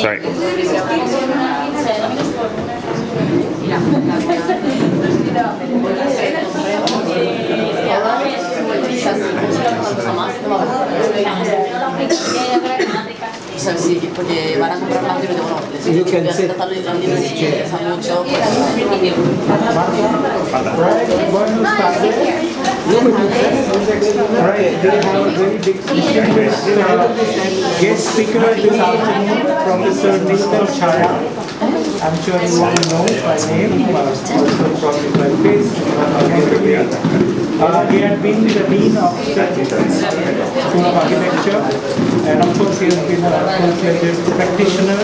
Sorry. You can sit. Right, they have a very big guest speaker this afternoon, Professor Neelkanth Chhaya. I'm sure you all know by name, also probably by face. He had been the Dean of School of Architecture, and of course he has been a full-fledged practitioner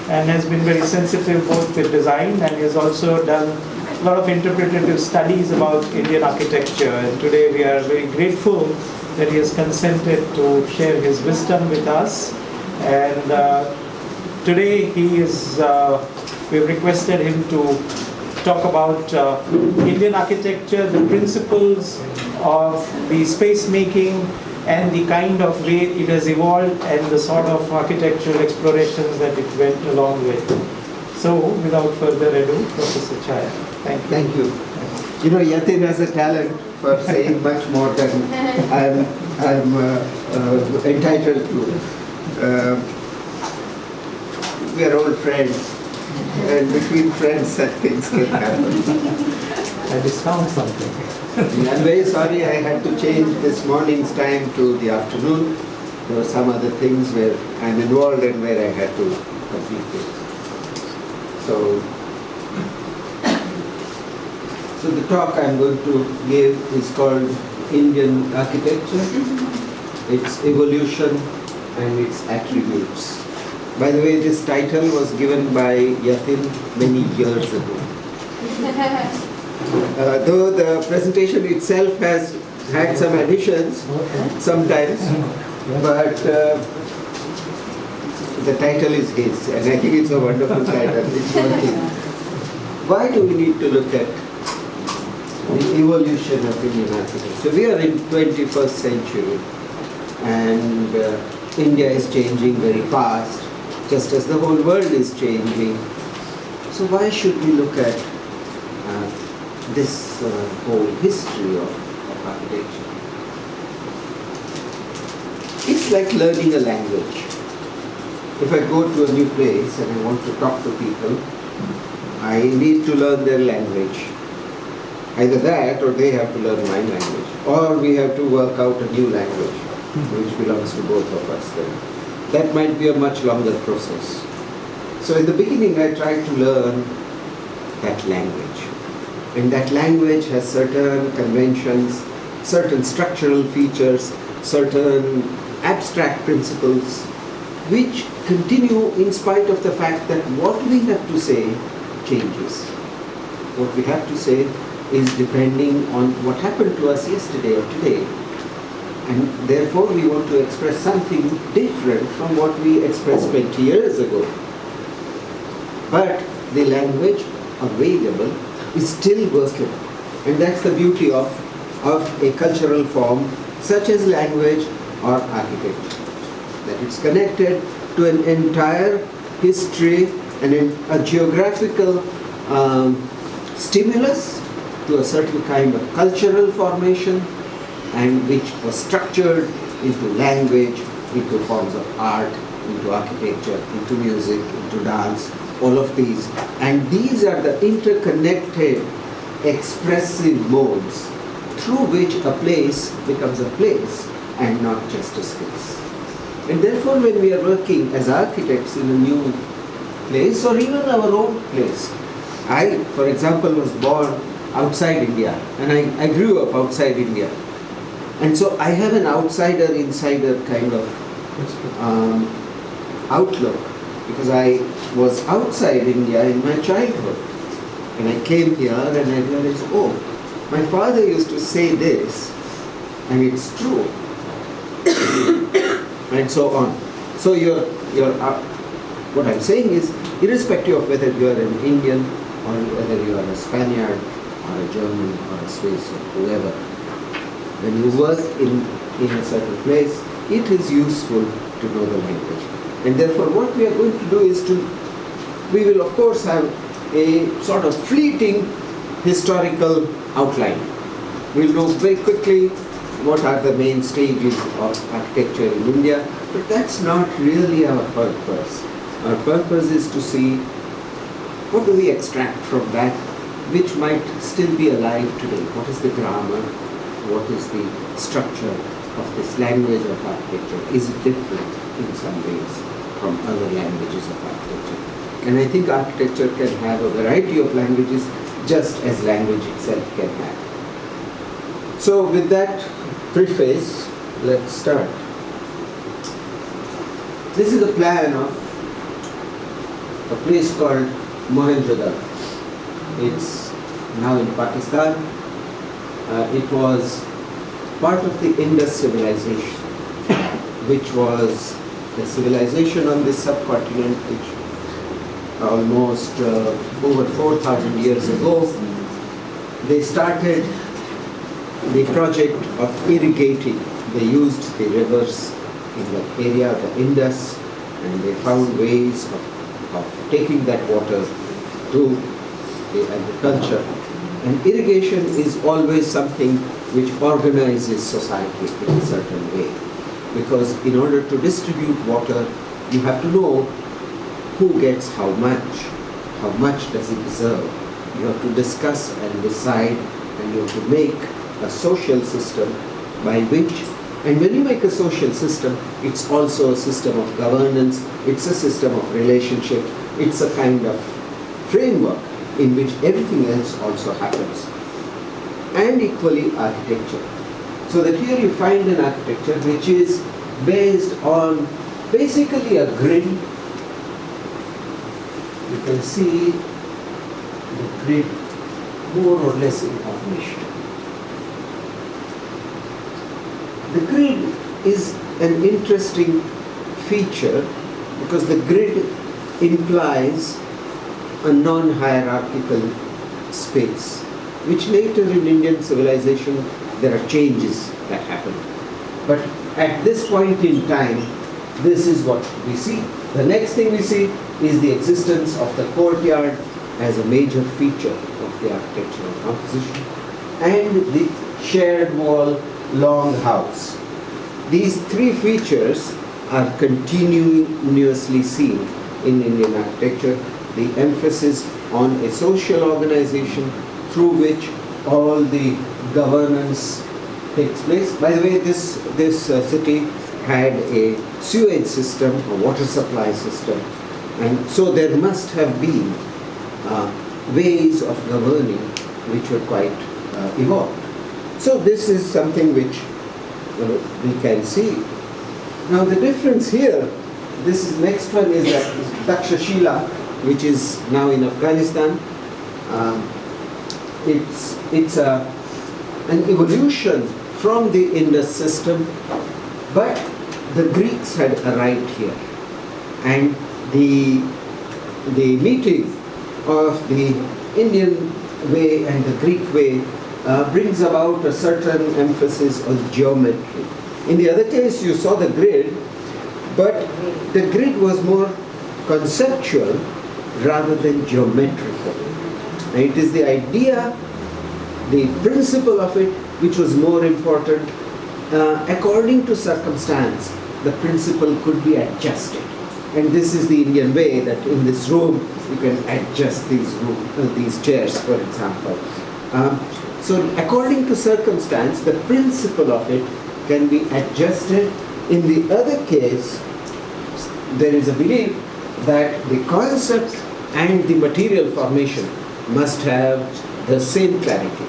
and has been very sensitive both with design, and he has also done a lot of interpretative studies about Indian architecture. And today we are very grateful that he has consented to share his wisdom with us. And today he is, we've requested him to talk about Indian architecture, the principles of the space making and the kind of way it has evolved and the sort of architectural explorations that it went along with. So without further ado, Professor Chhaya. Thank you. Thank you. You know, Yatin has a talent for saying much more than I'm entitled to. We are old friends. And between friends, such things can happen. I just found something. I'm very sorry I had to change this morning's time to the afternoon. There were some other things where I'm involved and where I had to complete it. So the talk I'm going to give is called Indian Architecture, its evolution and its attributes. By the way, this title was given by Yatin many years ago. Though the presentation itself has had some additions sometimes, but the title is his, and I think it's a wonderful title. It's working. Why do we need to look at the evolution of Indian architecture? We are in 21st century, and India is changing very fast, just as the whole world is changing. So why should we look at this whole history of architecture? It's like learning a language. If I go to a new place and I want to talk to people, I need to learn their language. Either that or they have to learn my language. Or we have to work out a new language, which belongs to both of us then. That might be a much longer process. So in the beginning I tried to learn that language. And that language has certain conventions, certain structural features, certain abstract principles, which continue in spite of the fact that what we have to say changes. What we have to say is depending on what happened to us yesterday or today. And therefore we want to express something different from what we expressed 20 years ago. But the language available is still workable. And that's the beauty of a cultural form such as language or architecture. That it's connected to an entire history and a geographical stimulus, to a certain kind of cultural formation, and which was structured into language, into forms of art, into architecture, into music, into dance, all of these. And these are the interconnected expressive modes through which a place becomes a place and not just a space. And therefore when we are working as architects in a new place or even our own place, I, for example, was born outside India and I grew up outside India. And so I have an outsider-insider kind of outlook, because I was outside India in my childhood. And I came here and I realized, oh, my father used to say this, and it's true. And so on. So what I'm saying is, irrespective of whether you are an Indian or whether you are a Spaniard or a German or a Swiss or whoever, when you work in a certain place, it is useful to know the language. And therefore what we are going to do is we will of course have a sort of fleeting historical outline. We'll know very quickly what are the main stages of architecture in India, but that's not really our purpose. Our purpose is to see what do we extract from that which might still be alive today. What is the grammar? What is the structure of this language of architecture? Is it different in some ways from other languages of architecture? And I think architecture can have a variety of languages just as language itself can have. So with that preface, let's start. This is a plan of a place called Mohenjo-daro. It's now in Pakistan. It was part of the Indus civilization, which was a civilization on this subcontinent which almost over 4,000 years ago, they started the project of irrigating. They used the rivers in that area, the Indus, and they found ways of taking that water to the agriculture. And irrigation is always something which organizes society in a certain way. Because in order to distribute water, you have to know who gets how much does it deserve. You have to discuss and decide, and you have to make a social system by which, and when you make a social system, it's also a system of governance, it's a system of relationship, it's a kind of framework in which everything else also happens. And equally architecture. So that here you find an architecture which is based on basically a grid. You can see the grid more or less in formation. The grid is an interesting feature because the grid implies a non-hierarchical space, which later in Indian civilization there are changes that happen. But at this point in time, this is what we see. The next thing we see is the existence of the courtyard as a major feature of the architectural composition, and the shared wall long house. These three features are continuously seen in Indian architecture. The emphasis on a social organization through which all the governance takes place. By the way, this city had a sewage system, a water supply system, and so there must have been ways of governing which were quite evolved. So this is something which we can see. Now the difference here, this next one is that Takshashila, which is now in Afghanistan. It's an evolution from the Indus system, but the Greeks had arrived here, and the meeting of the Indian way and the Greek way brings about a certain emphasis on geometry. In the other case, you saw the grid, but the grid was more conceptual rather than geometrical. And it is the idea, the principle of it, which was more important. According to circumstance, the principle could be adjusted. And this is the Indian way, that in this room you can adjust these chairs, for example. So according to circumstance, the principle of it can be adjusted. In the other case, there is a belief that the concept and the material formation must have the same clarity.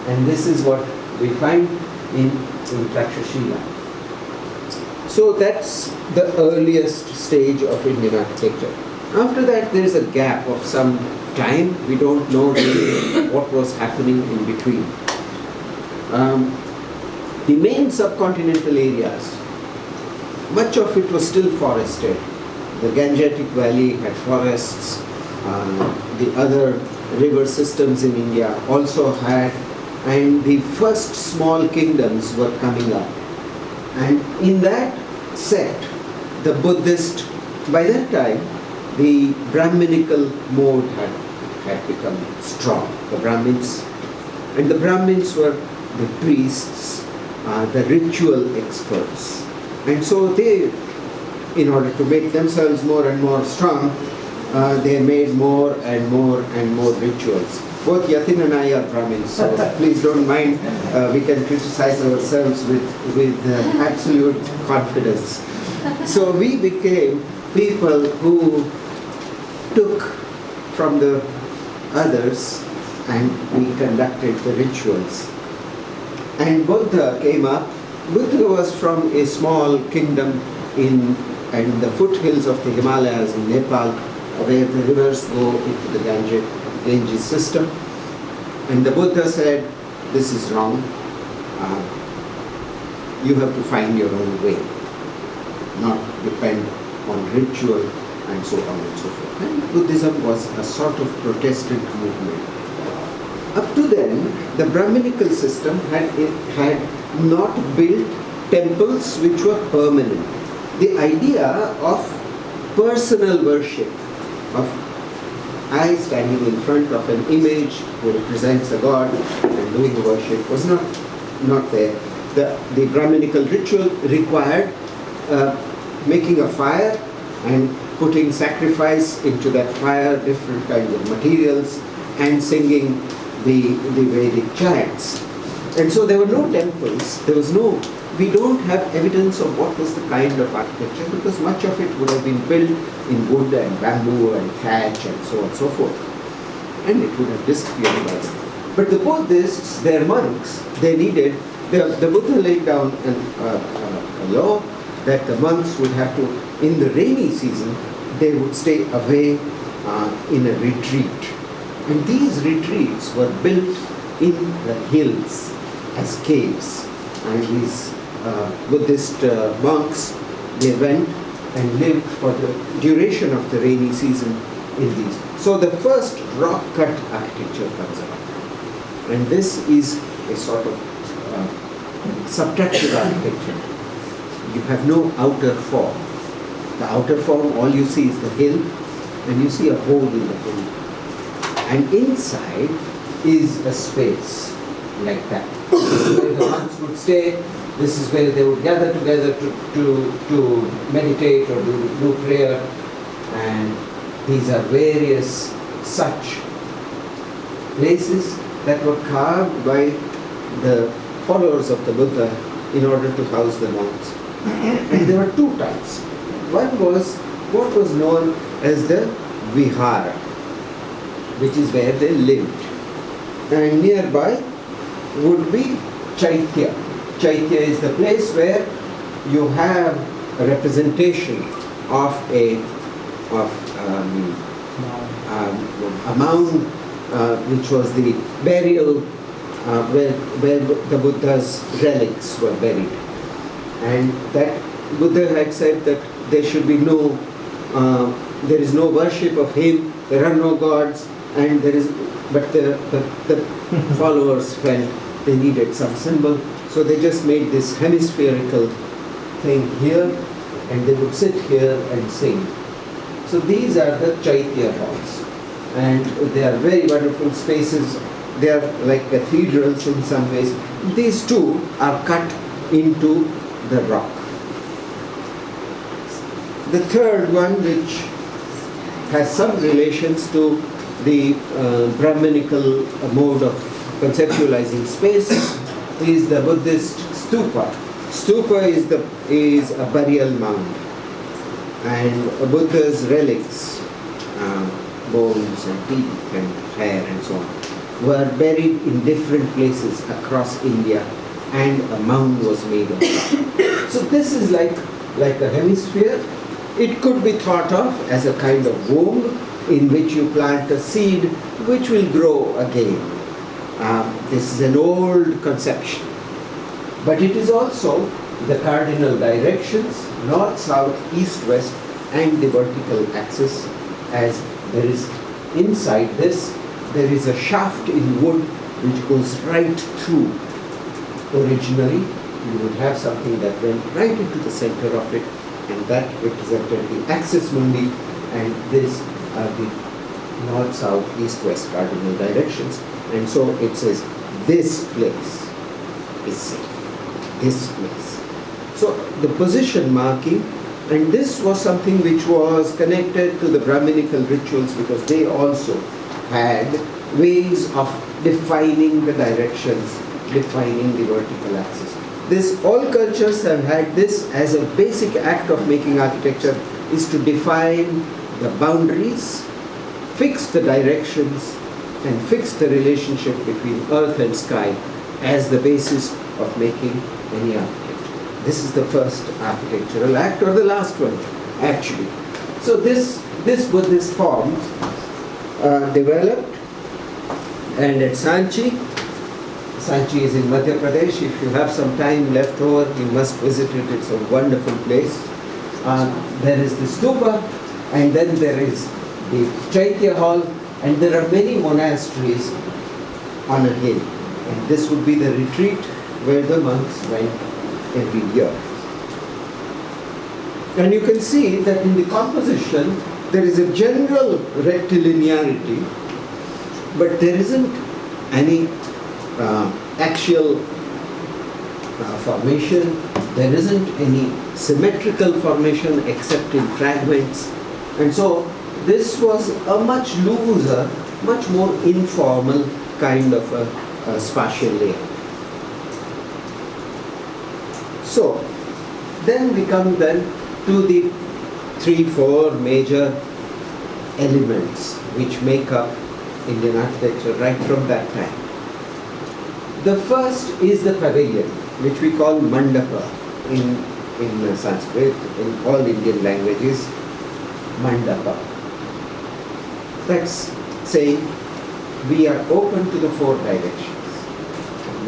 And this is what we find in Takshashila. So that's the earliest stage of Indian architecture. After that, there is a gap of some time. We don't know really what was happening in between. The main subcontinental areas, much of it was still forested. The Gangetic Valley had forests. The other river systems in India also had, and the first small kingdoms were coming up. And in that set, the Buddhist by that time, the Brahminical mode had become strong. The Brahmins were the priests, the ritual experts. And so they, in order to make themselves more and more strong, they made more and more and more rituals. Both Yatin and I are Brahmins, so please don't mind. We can criticize ourselves with absolute confidence. So we became people who took from the others and we conducted the rituals. And Buddha came up. Buddha was from a small kingdom in the foothills of the Himalayas in Nepal, where the rivers go into the Ganges system. And the Buddha said, this is wrong. You have to find your own way, not depend on ritual and so on and so forth. And Buddhism was a sort of Protestant movement. Up to then, the Brahminical system had not built temples which were permanent. The idea of personal worship, of I standing in front of an image who represents a god and doing worship, was not there. The Brahminical ritual required making a fire and putting sacrifice into that fire, different kinds of materials, and singing the Vedic chants. And so there were no temples, we don't have evidence of what was the kind of architecture, because much of it would have been built in wood and bamboo and thatch and so on and so forth. And it would have disappeared by then. But the Buddhists, their monks, they needed, the Buddha laid down a law that the monks would have to, in the rainy season, they would stay away in a retreat. And these retreats were built in the hills as caves. And these Buddhist monks, they went and lived for the duration of the rainy season in these. So the first rock cut architecture comes up. And this is a sort of subtractive architecture. You have no outer form. The outer form, all you see is the hill, and you see a hole in the hill. And inside is a space like that. This is where the monks would stay. This is where they would gather together to meditate or do prayer. And these are various such places that were carved by the followers of the Buddha in order to house the monks. And there were two types. One was what was known as the vihara, which is where they lived. And nearby would be Chaitya. Chaitya is the place where you have a representation of a mound which was the burial where the Buddha's relics were buried. And that Buddha had said that there should be there is no worship of him, there are no gods, and but the followers felt they needed some symbol, so they just made this hemispherical thing here, and they would sit here and sing. So these are the Chaitya halls, and they are very wonderful spaces. They are like cathedrals in some ways. These two are cut into the rock. The third one, which has some relations to the Brahminical mode of conceptualizing space, is the Buddhist stupa. Stupa is a burial mound, and Buddha's relics, bones and teeth and hair and so on, were buried in different places across India, and a mound was made of that. So this is like a hemisphere. It could be thought of as a kind of womb in which you plant a seed which will grow again. This is an old conception. But it is also the cardinal directions, north, south, east, west, and the vertical axis, as there is inside this, there is a shaft in wood which goes right through. Originally, you would have something that went right into the center of it, and that represented the axis mundi, and this are the north, south, east, west cardinal directions. And so it says this place is safe, this place. So the position marking, and this was something which was connected to the Brahminical rituals, because they also had ways of defining the directions, defining the vertical axis. All cultures have had this as a basic act of making architecture, is to define the boundaries, fix the directions, and fix the relationship between earth and sky as the basis of making any architecture. This is the first architectural act, or the last one, actually. So this Buddhist form developed, and at Sanchi is in Madhya Pradesh. If you have some time left over, you must visit it. It's a wonderful place. There is the stupa, and then there is the Chaitya hall, and there are many monasteries on a hill. And this would be the retreat where the monks went every year. And you can see that in the composition there is a general rectilinearity, but there isn't any axial formation. There isn't any symmetrical formation except in fragments. And so this was a much looser, much more informal kind of a spatial layout. So then we come then to the 3-4 major elements which make up Indian architecture right from that time. The first is the pavilion, which we call mandapa in Sanskrit, in all Indian languages, mandapa. That's saying we are open to the 4 directions.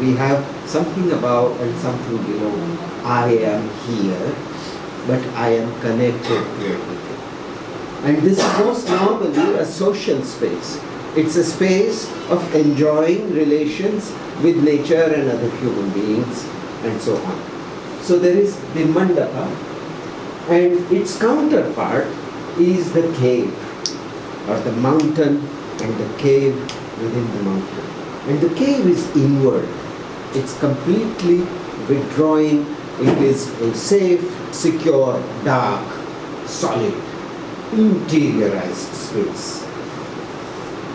We have something above and something below. I am here, but I am connected to everything. And this is most normally a social space. It's a space of enjoying relations with nature and other human beings and so on. So there is the mandapa, and its counterpart is the cave, or the mountain and the cave within the mountain. And the cave is inward. It's completely withdrawing. It is a safe, secure, dark, solid, interiorized space.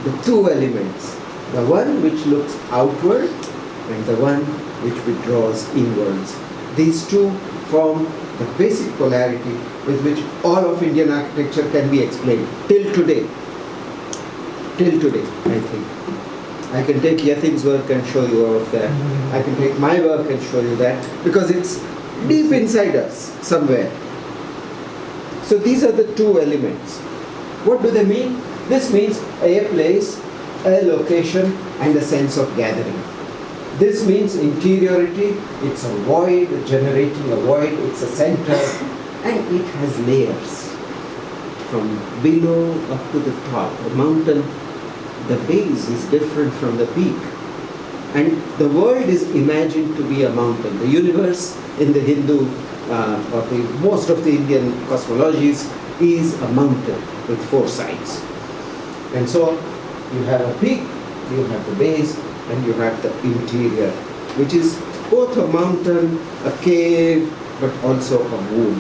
The 2 elements, the one which looks outward and the one which withdraws inwards. These 2 form the basic polarity with which all of Indian architecture can be explained till today. Till today, I think. I can take Yatin's work and show you all of that. I can take my work and show you that, because it's deep inside us somewhere. So these are the 2 elements. What do they mean? This means a place, a location, and a sense of gathering. This means interiority. It's a void, generating a void. It's a center, and it has layers from below up to the top. The mountain, the base is different from the peak. And the world is imagined to be a mountain. The universe in the Hindu, or most of the Indian cosmologies, is a mountain with 4 sides. And so you have a peak, you have the base, and you have the interior, which is both a mountain, a cave, but also a womb.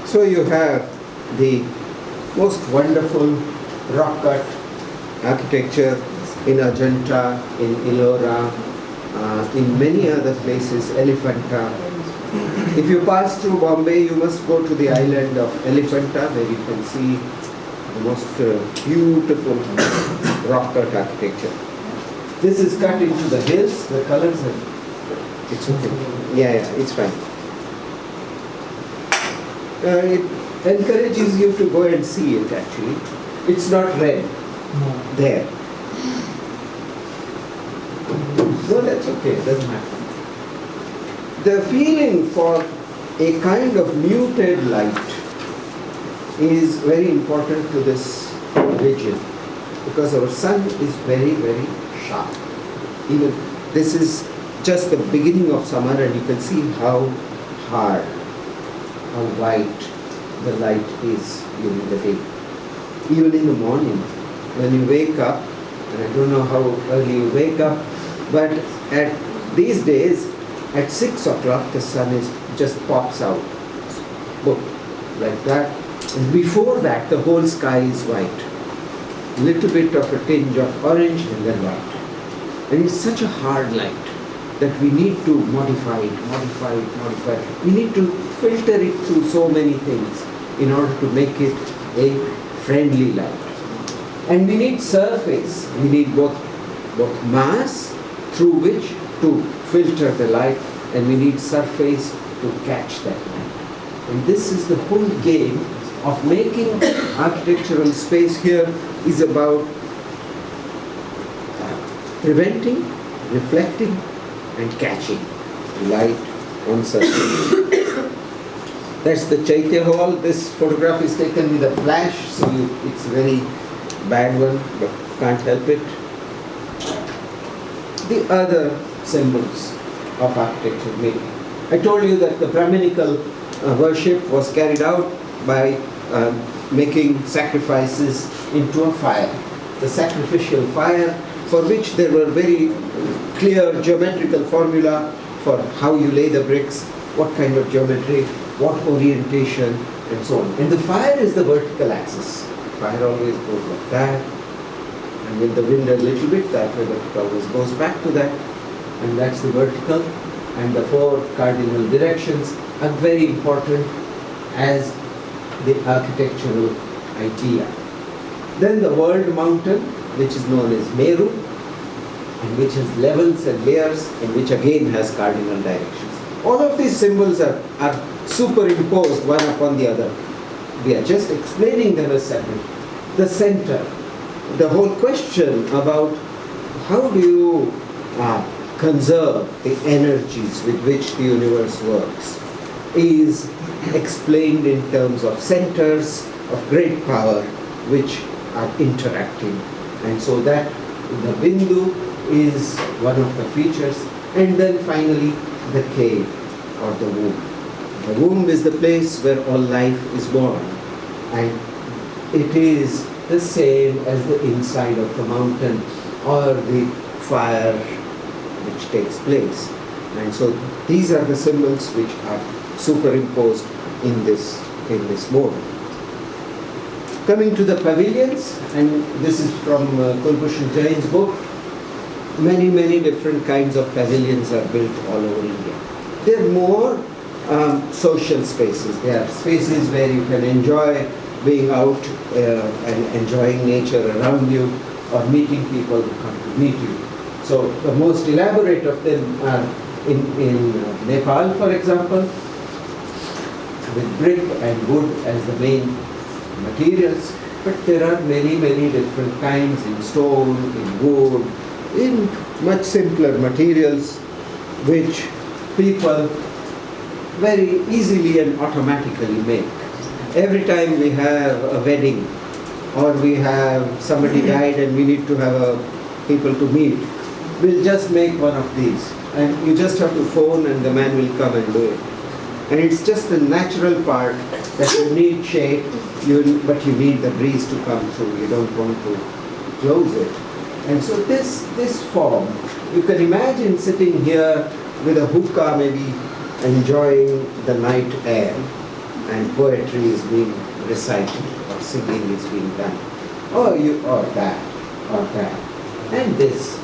So you have the most wonderful rock-cut architecture in Ajanta, in Ellora, in many other places, Elephanta. If you pass through Bombay, you must go to the island of Elephanta, where you can see the most beautiful rock-cut architecture. This is cut into the hills, the colors are, it's okay. Yeah, it's fine. It encourages you to go and see it actually. It's not red. No. There. No, that's okay, it doesn't matter. The feeling for a kind of muted light is very important to this region, because our sun is very, very sharp. Even this is just the beginning of summer, and you can see how hard how white the light is during the day. Even in the morning, when you wake up, and I don't know how early you wake up, but at these days, at 6 o'clock, the sun just pops out. Boom, like that. And before that, the whole sky is white. Little bit of a tinge of orange and then white. And it's such a hard light that we need to modify it. We need to filter it through so many things in order to make it a friendly light. And we need surface. We need both mass through which to filter the light, and we need surface to catch that light. And this is the whole game of making architectural space here is about preventing, reflecting, and catching light on surface. That's the Chaitya Hall. This photograph is taken with a flash, so it's a very bad one, but can't help it. The other symbols of architecture maybe. I told you that the Brahminical worship was carried out by making sacrifices into a fire. The sacrificial fire, for which there were very clear geometrical formula for how you lay the bricks, what kind of geometry, what orientation, and so on. And the fire is the vertical axis. Fire always goes like that, and with the wind a little bit, that way it always goes back to that, and that's the vertical. And the 4 cardinal directions are very important as the architectural idea. Then the world mountain, which is known as Meru, and which has levels and layers, and which again has cardinal directions. All of these symbols are superimposed one upon the other. We are just explaining them as separate. The center, the whole question about how do you conserve the energies with which the universe works is explained in terms of centers of great power which are interacting. And so that the Bindu is one of the features. And then finally the cave or the womb. The womb is the place where all life is born, and it is the same as the inside of the mountain or the fire which takes place. And so these are the symbols which are superimposed in this mode. Coming to the pavilions, and this is from Kulbhushan Jain's book, many different kinds of pavilions are built all over India. They're more social spaces. They are spaces where you can enjoy being out and enjoying nature around you, or meeting people who come to meet you. So the most elaborate of them are in Nepal, for example, with brick and wood as the main materials. But there are many different kinds in stone, in wood, in much simpler materials, which people very easily and automatically make. Every time we have a wedding, or we have somebody died and we need to have people to meet, we'll just make one of these. And you just have to phone and the man will come and do it. And it's just a natural part that you need shade, but you need the breeze to come through. You don't want to close it. And so this form, you can imagine sitting here with a hookah, maybe enjoying the night air, and poetry is being recited, or singing is being done, or that. And this,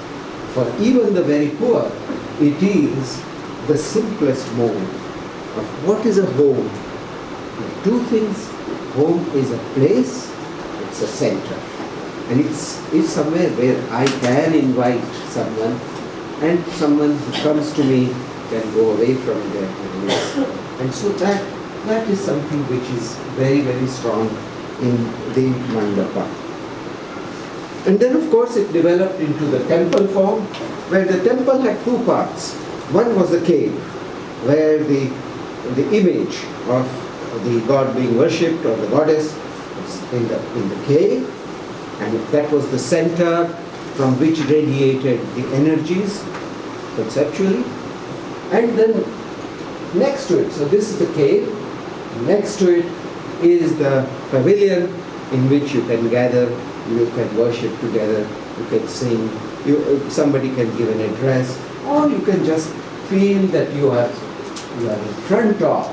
for even the very poor, it is the simplest mode of what is a home. Two things: home is a place, it's a center, and it's somewhere where I can invite someone, and someone who comes to me can go away from their place. And so that is something which is very strong in the mandapa. And then of course it developed into the temple form, where the temple had two parts. One was the cave, where the image of the god being worshipped, or the goddess, was in the cave, and that was the center from which radiated the energies conceptually. And then next to it, so this is the cave, Next to it is the pavilion in which you can gather, you can worship together, you can sing, somebody can give an address, or you can just feel that you are in front of.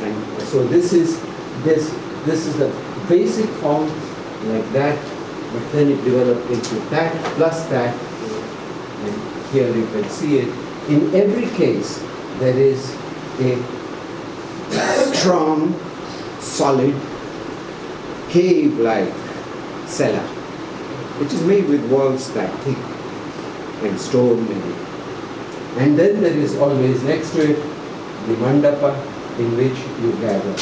And so this is the basic form like that, but then it developed into that plus that, and here you can see it. In every case, there is a strong, solid, cave-like cellar, which is made with walls that thick and stone maybe. And then there is always next to it the mandapa in which you gather.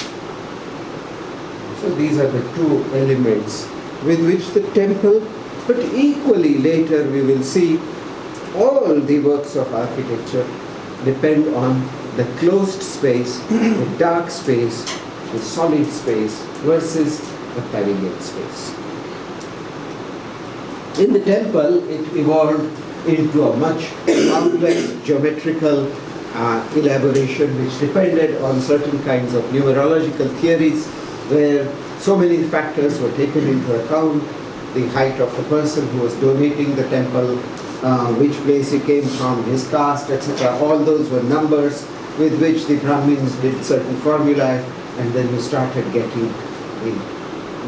So these are the two elements with which the temple, but equally later we will see all the works of architecture depend on the closed space, the dark space, the solid space versus the pavilion space. In the temple, it evolved into a much complex geometrical elaboration which depended on certain kinds of numerological theories where so many factors were taken into account: the height of the person who was donating the temple, which place he came from, his caste, etc. All those were numbers with which the Brahmins did certain formulae, and then you started getting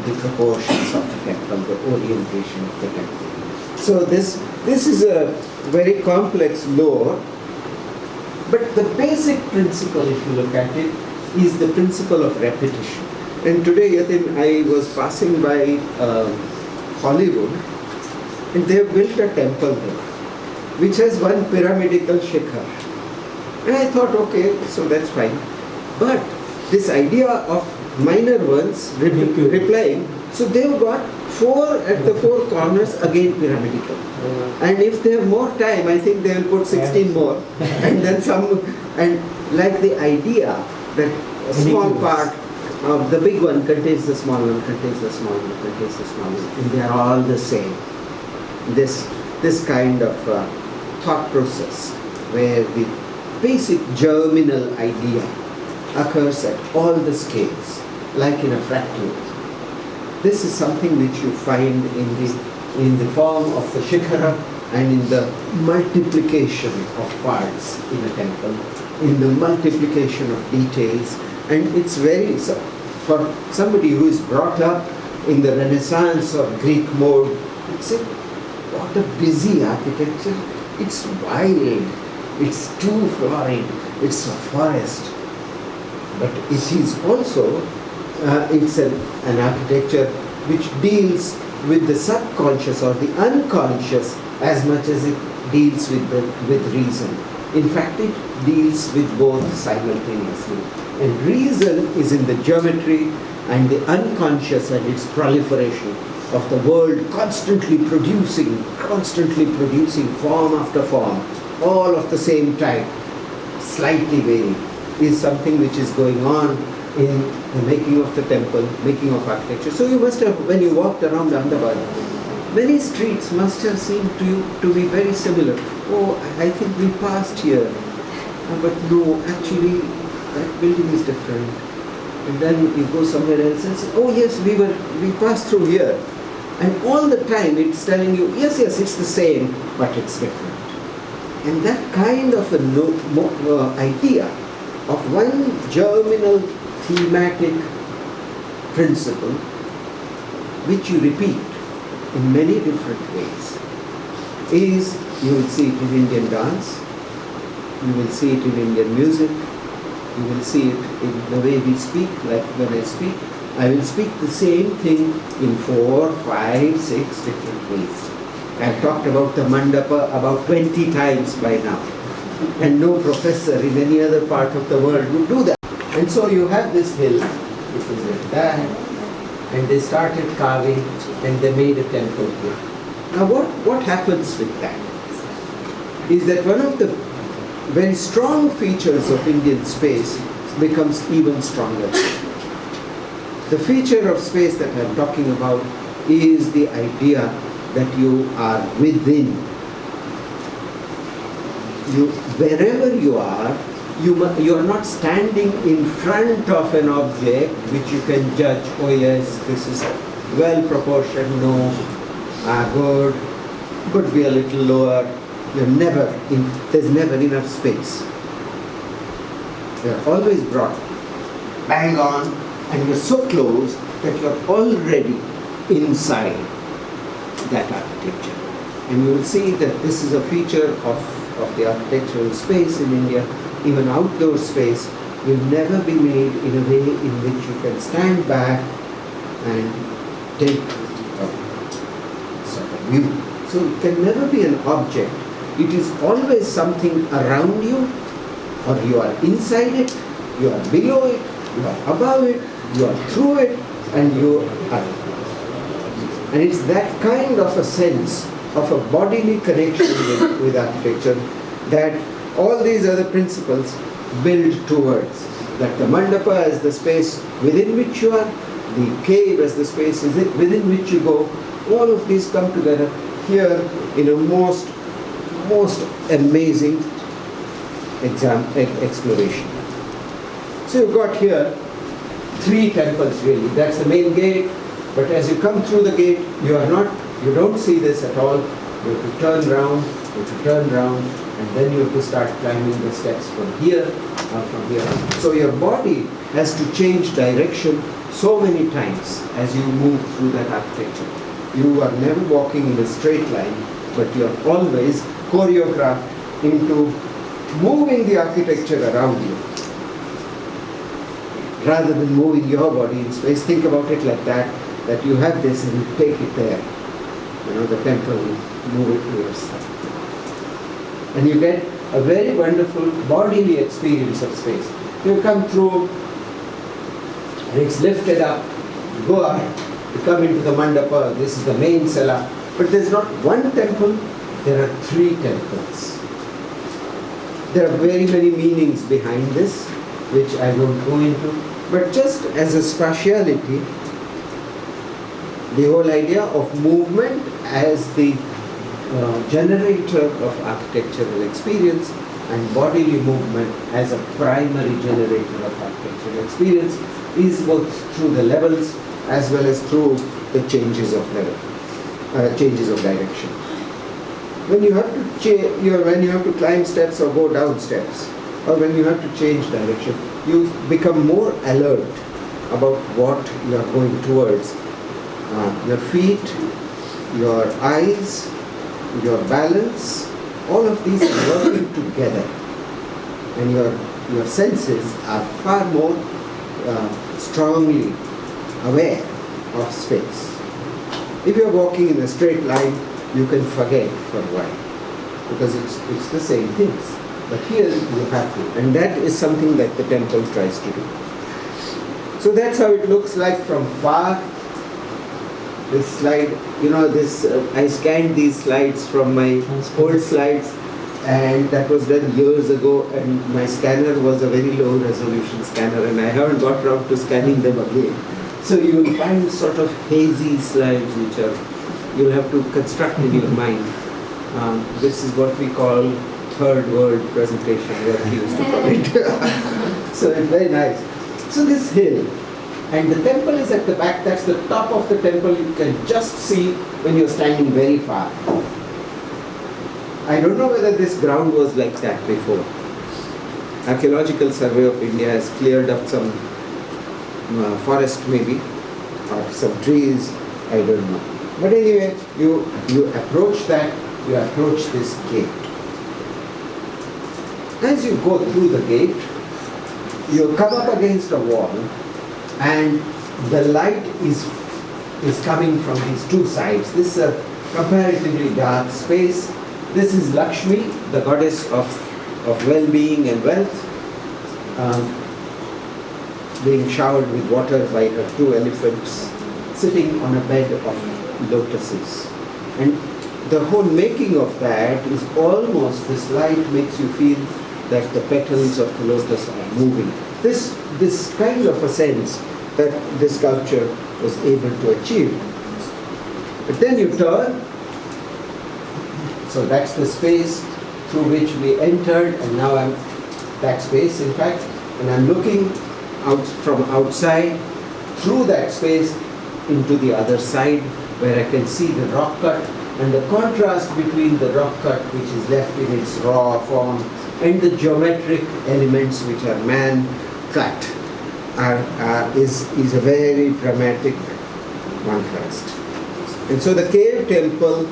the proportions of the temple, the orientation of the temple. So this is a very complex lore, but the basic principle, if you look at it, is the principle of repetition. And today, Yatin, I was passing by Hollywood, and they have built a temple there, which has one pyramidical shikhar. And I thought, okay, so that's fine. But this idea of minor ones replying, so they've got 4 at the 4 corners, again pyramidical. And if they have more time, I think they will put 16 more. And then some, and like the idea that a small part of the big one contains the small one, contains the small one, contains the small one, and they are all the same. This kind of thought process where the basic germinal idea occurs at all the scales, like in a fractal. This is something which you find in the form of the shikhara and in the multiplication of parts in a temple, in the multiplication of details. And it's very, for somebody who is brought up in the Renaissance or Greek mode, it's a, what a busy architecture. It's wild, it's too florid, it's a forest. But it is also, it's an architecture which deals with the subconscious or the unconscious as much as it deals with reason. In fact, it deals with both simultaneously. And reason is in the geometry and the unconscious and its proliferation of the world constantly producing form after form, all of the same type, slightly varying, is something which is going on in the making of the temple, making of architecture. So you must have, when you walked around Ahmedabad, many streets must have seemed to you to be very similar. Oh, I think we passed here, but no, actually that building is different. And then you go somewhere else and say, oh yes, we passed through here. And all the time it's telling you, yes, it's the same, but it's different. And that kind of idea of one germinal thematic principle, which you repeat in many different ways, is, you will see it in Indian dance, you will see it in Indian music, you will see it in the way we speak, like when I speak. I will speak the same thing in 4, 5, 6 different ways. I've talked about the mandapa about 20 times by now. And no professor in any other part of the world would do that. And so you have this hill, which is like that, and they started carving and they made a temple here. Now what happens with that is that one of the very strong features of Indian space becomes even stronger. The feature of space that I'm talking about is the idea that you are within. Wherever you are, you are not standing in front of an object which you can judge, oh yes, this is well proportioned, no, good, could be a little lower. There's never enough space. You're always brought bang on, and you're so close that you're already inside that architecture. And you will see that this is a feature of the architectural space in India. Even outdoor space will never be made in a way in which you can stand back and take a sort of view. So it can never be an object. It is always something around you, or you are inside it, you are below it, you are above it, you are through it, and you are. And it's that kind of a sense of a bodily connection with architecture that all these other principles build towards. That the mandapa is the space within which you are, the cave as the space within which you go. All of these come together here in a most amazing exploration. So you've got here 3 temples really. That's the main gate, but as you come through the gate, you don't see this at all. You have to turn round, and then you have to start climbing the steps from here or from here. So your body has to change direction so many times as you move through that architecture. You are never walking in a straight line, but you are always choreographed into moving the architecture around you. Rather than moving your body in space, think about it like that you have this and you take it there. The temple will move it to your side. And you get a very wonderful bodily experience of space. You come through, and it's lifted up, you go up, you come into the mandapa, this is the main cella. But there's not one temple, there are 3 temples. There are very many meanings behind this, which I won't go into. But just as a spatiality, the whole idea of movement as the generator of architectural experience and bodily movement as a primary generator of architectural experience is both through the levels as well as through the changes of direction. When you have to climb steps or go down steps, or when you have to change direction, you become more alert about what you are going towards. Your feet, your eyes, your balance, all of these are working together, and your senses are far more strongly aware of space. If you are walking in a straight line, you can forget for a while, because it's the same things. But here you have to, and that is something that the temple tries to do. So that's how it looks like from far. This slide, I scanned these slides from my old slides, and that was done years ago, and my scanner was a very low resolution scanner, and I haven't got around to scanning them again. So you will find sort of hazy slides which you'll have to construct in your mind. This is what we call third world presentation, what we used to call it. So it's very nice. So this hill, and the temple is at the back, that's the top of the temple, you can just see when you're standing very far. I don't know whether this ground was like that before. Archaeological Survey of India has cleared up some forest maybe, or some trees, I don't know. But anyway, you approach that, you approach this gate. As you go through the gate, you come up against a wall, and the light is coming from these 2 sides. This is a comparatively dark space. This is Lakshmi, the goddess of well-being and wealth, being showered with water by her 2 elephants, sitting on a bed of lotuses. And the whole making of that is almost, this light makes you feel that the petals of the lotus are moving. This kind of a sense that this sculpture was able to achieve. But then you turn, so that's the space through which we entered, and now I'm that space, in fact, and I'm looking out from outside through that space into the other side, where I can see the rock cut and the contrast between the rock cut, which is left in its raw form, and the geometric elements which are man-cut, is a very dramatic contrast. And so the cave temple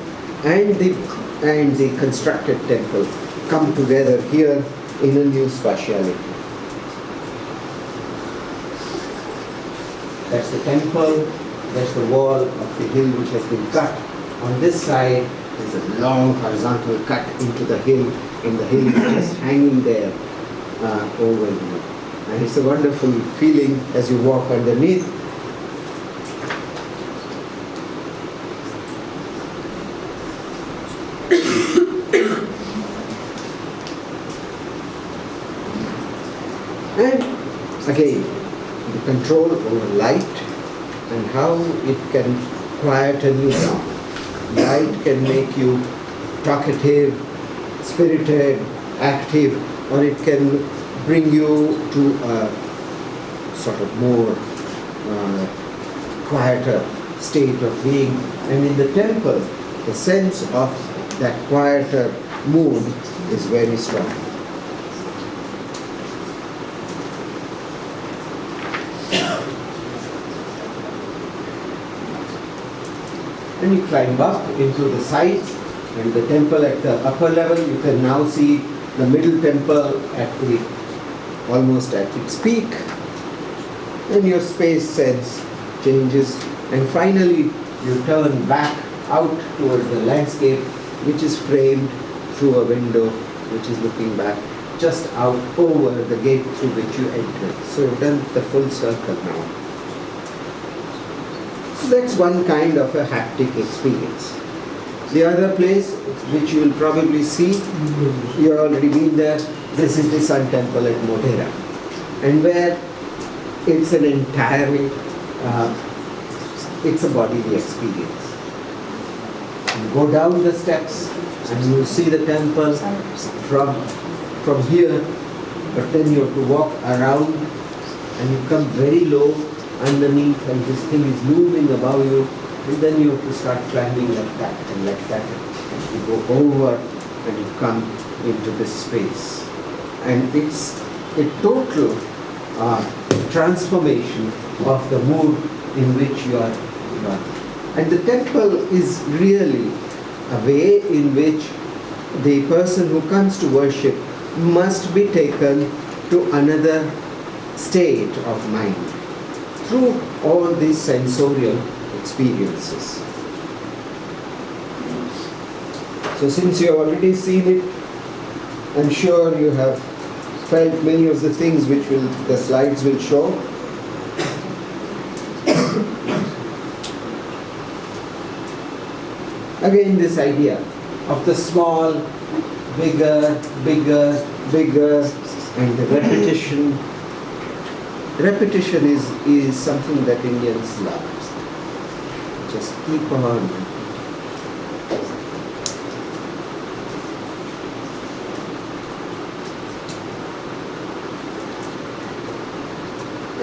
and the constructed temple come together here in a new spatiality. That's the temple, that's the wall of the hill which has been cut. On this side, there's a long horizontal cut into the hill, and the hill is just hanging there over you. And it's a wonderful feeling as you walk underneath. And again, the control over light and how it can quieten you down. Light can make you talkative, spirited, active, or it can bring you to a sort of more quieter state of being. And in the temple, the sense of that quieter mood is very strong. And you climb up into the sides, and the temple at the upper level, you can now see the middle temple almost at its peak, and your space sense changes, and finally you turn back out towards the landscape, which is framed through a window which is looking back just out over the gate through which you entered. So you've done the full circle now. So that's one kind of a haptic experience. The other place, which you will probably see, you've already been there, this is the Sun Temple at Modhera, and where it's an entirely, it's a bodily experience. You go down the steps and you see the temple from here, but then you have to walk around and you come very low underneath, and this thing is looming above you, and then you have to start climbing like that and like that, and you go over and you come into this space, and it's a total transformation of the mood in which you are. And the temple is really a way in which the person who comes to worship must be taken to another state of mind through all these sensorial experiences. So since you have already seen it, I'm sure you have felt many of the things which the slides will show. Again, this idea of the small, bigger, bigger, bigger, and the repetition. Repetition is something that Indians love. Just keep on.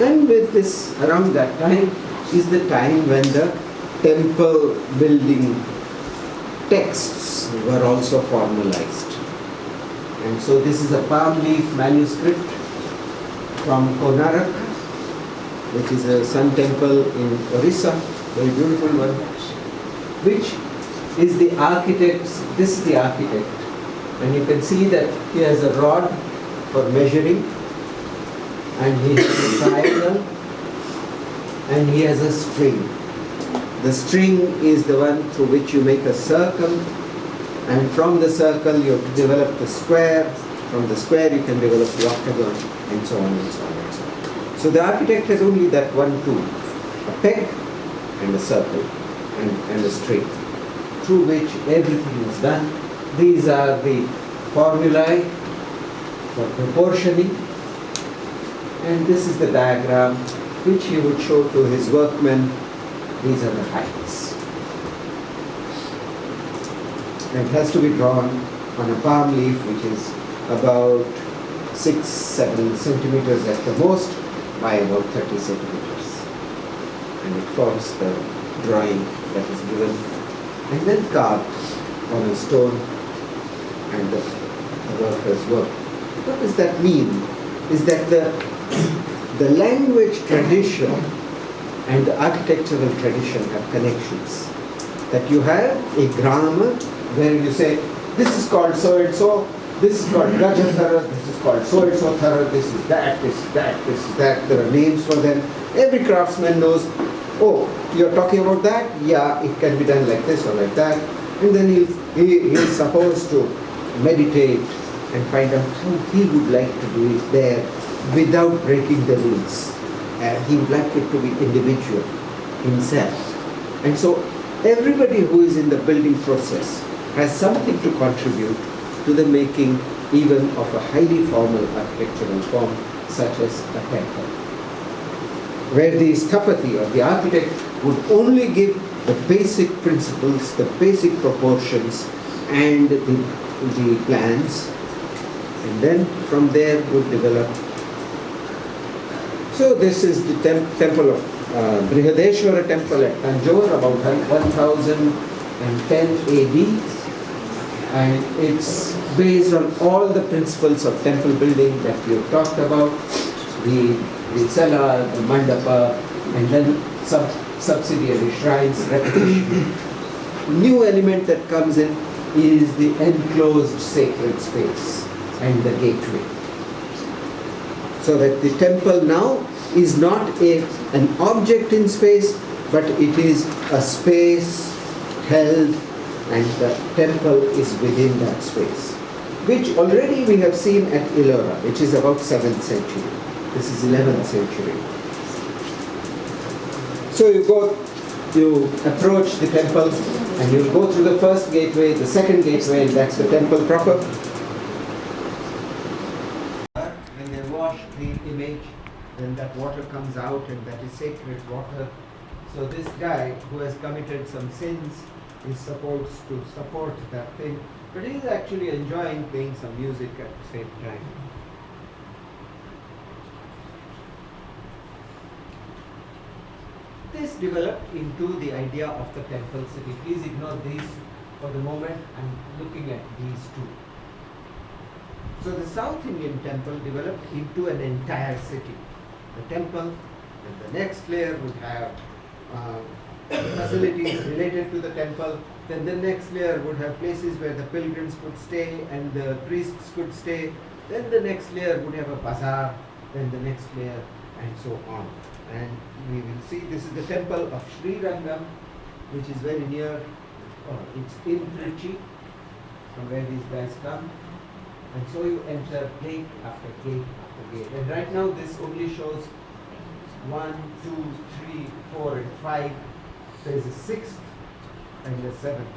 And with this, around that time, is the time when the temple building texts were also formalized. And so this is a palm leaf manuscript from Konark, which is a sun temple in Orissa, very beautiful one, which is the architect's, this is the architect, and you can see that he has a rod for measuring, and he has a triangle, and he has a string. The string is the one through which you make a circle, and from the circle you have to develop the square, from the square you can develop the octagon, and so on and so on and so on. So the architect has only that one tool, a peg and a circle and a string, through which everything is done. These are the formulae for proportioning, and this is the diagram which he would show to his workmen. These are the heights. And it has to be drawn on a palm leaf which is about 6-7 centimeters at the most by about 30 centimeters. And it forms the drawing that is given and then carved on a stone, and the workers work. What does that mean? Is that the language tradition and the architectural tradition have connections. That you have a grammar where you say, this is called so and so, this is called Gajathara, this is called so and so Thara, this is that, this is that, this is that. There are names for them. Every craftsman knows, oh, you're talking about that? Yeah, it can be done like this or like that. And then he's supposed to meditate and find out how he would like to do it there without breaking the rules. And he would like it to be individual, himself. And so everybody who is in the building process has something to contribute to the making even of a highly formal architectural form such as a temple, where the sthapati or the architect would only give the basic principles, the basic proportions and the plans, and then from there would develop. So this is the temple of Brihadeshwara temple at Tanjore, about 1010 AD, and it's based on all the principles of temple building that we have talked about, the cella, the mandapa, and then subsidiary shrines, repetition. New element that comes in is the enclosed sacred space and the gateway. So that the temple now is not an object in space, but it is a space held, and the temple is within that space, which already we have seen at Ellora, which is about 7th century. This is 11th century. So you approach the temple, and you go through the first gateway, the second gateway, and that's the temple proper. When they wash the image, then that water comes out, and that is sacred water. So this guy who has committed some sins is supposed to support that thing, but he is actually enjoying playing some music at the same time. This developed into the idea of the temple city. Please ignore these for the moment. I'm looking at these two. So the South Indian temple developed into an entire city. The temple, and the next layer would have facilities related to the temple. Then the next layer would have places where the pilgrims could stay and the priests could stay. Then the next layer would have a bazaar. Then the next layer, and so on. And we will see this is the temple of Sri Rangam, which is very near, it's in Trichy, from where these guys come. And so you enter gate after gate after gate. And right now this only shows 1, 2, 3, 4, and 5. There is a 6th and a 7th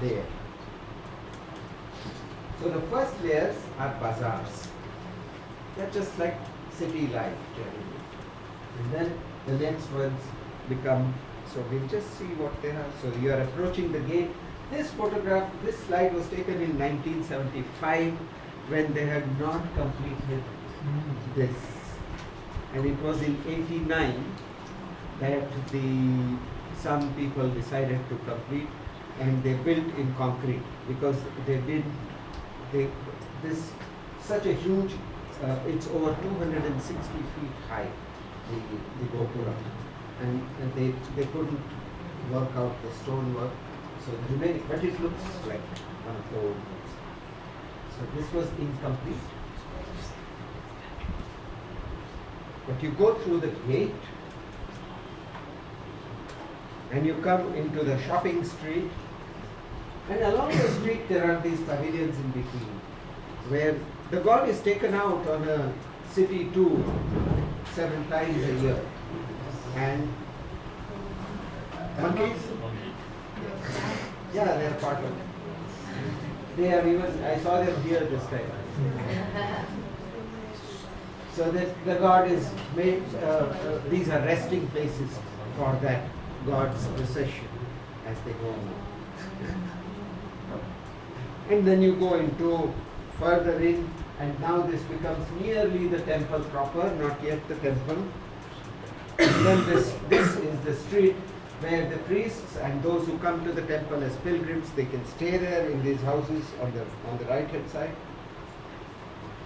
layer. So the first layers are bazaars. They're just like city life generally. And then the next ones become, so we'll just see what they are. So you are approaching the gate. This photograph, this slide was taken in 1975 when they had not completed this. And it was in 89 that some people decided to complete, and they built in concrete because this such a huge, it's over 260 feet high, the Gopura, and they couldn't work out the stonework, so the remaining, but it looks like one of the old ones. So this was incomplete. But you go through the gate and you come into the shopping street, and along the street there are these pavilions in between where the god is taken out on a city tour 7 times a year. And monkeys, yeah, they are part of it. They are even, I saw them here this time. So that the god is made, these are resting places for that god's procession as they go on. And then you go into further in, and now this becomes nearly the temple proper, not yet the temple. And then this is the street where the priests and those who come to the temple as pilgrims, they can stay there in these houses on the right hand side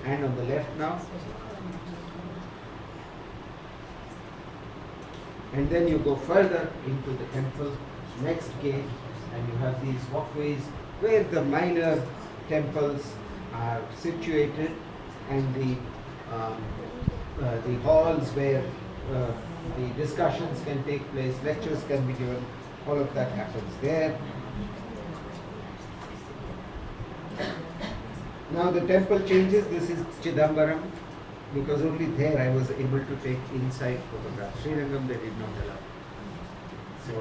and on the left now. And then you go further into the temple, next gate, and you have these walkways where the minor temples are situated, and the halls where the discussions can take place, lectures can be given, all of that happens there. Now the temple changes. This is Chidambaram, because only there I was able to take inside photographs. Srirangam they did not allow. So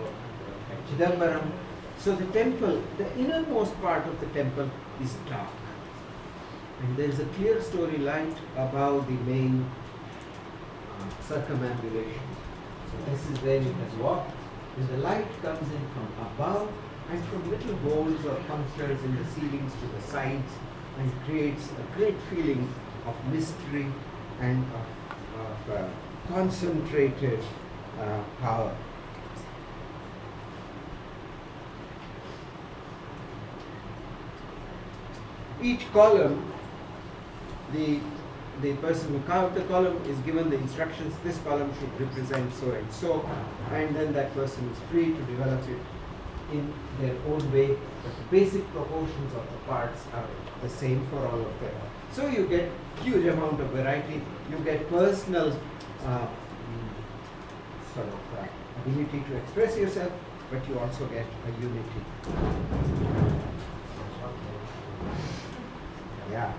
at Chidambaram, so the temple, the innermost part of the temple is dark. And there is a clear storyline above the main circumambulation. So this is where you can walk, and the light comes in from above and from little holes or punctures in the ceilings to the sides, and creates a great feeling of mystery and of concentrated power. Each column, the person who carved the column is given the instructions, this column should represent so and so, and then that person is free to develop it in their own way, but the basic proportions of the parts are the same for all of them. So you get huge amount of variety, you get personal ability to express yourself, but you also get a unity. Yeah.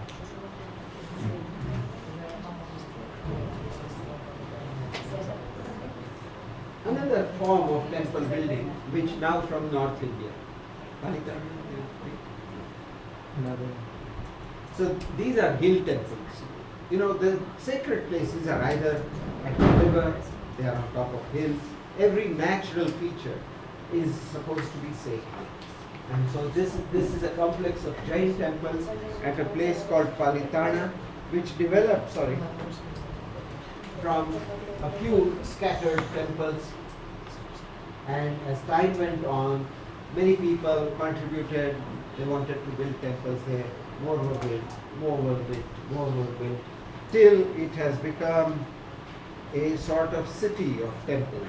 Another form of temple building, which now from North India. So these are hill temples. You know, the sacred places are either at the river, they are on top of hills. Every natural feature is supposed to be sacred. And so this is a complex of Jain temples at a place called Palitana, which developed, from a few scattered temples. And as time went on, many people contributed, they wanted to build temples there, more were built, more were built, more were built, till it has become a sort of city of temples.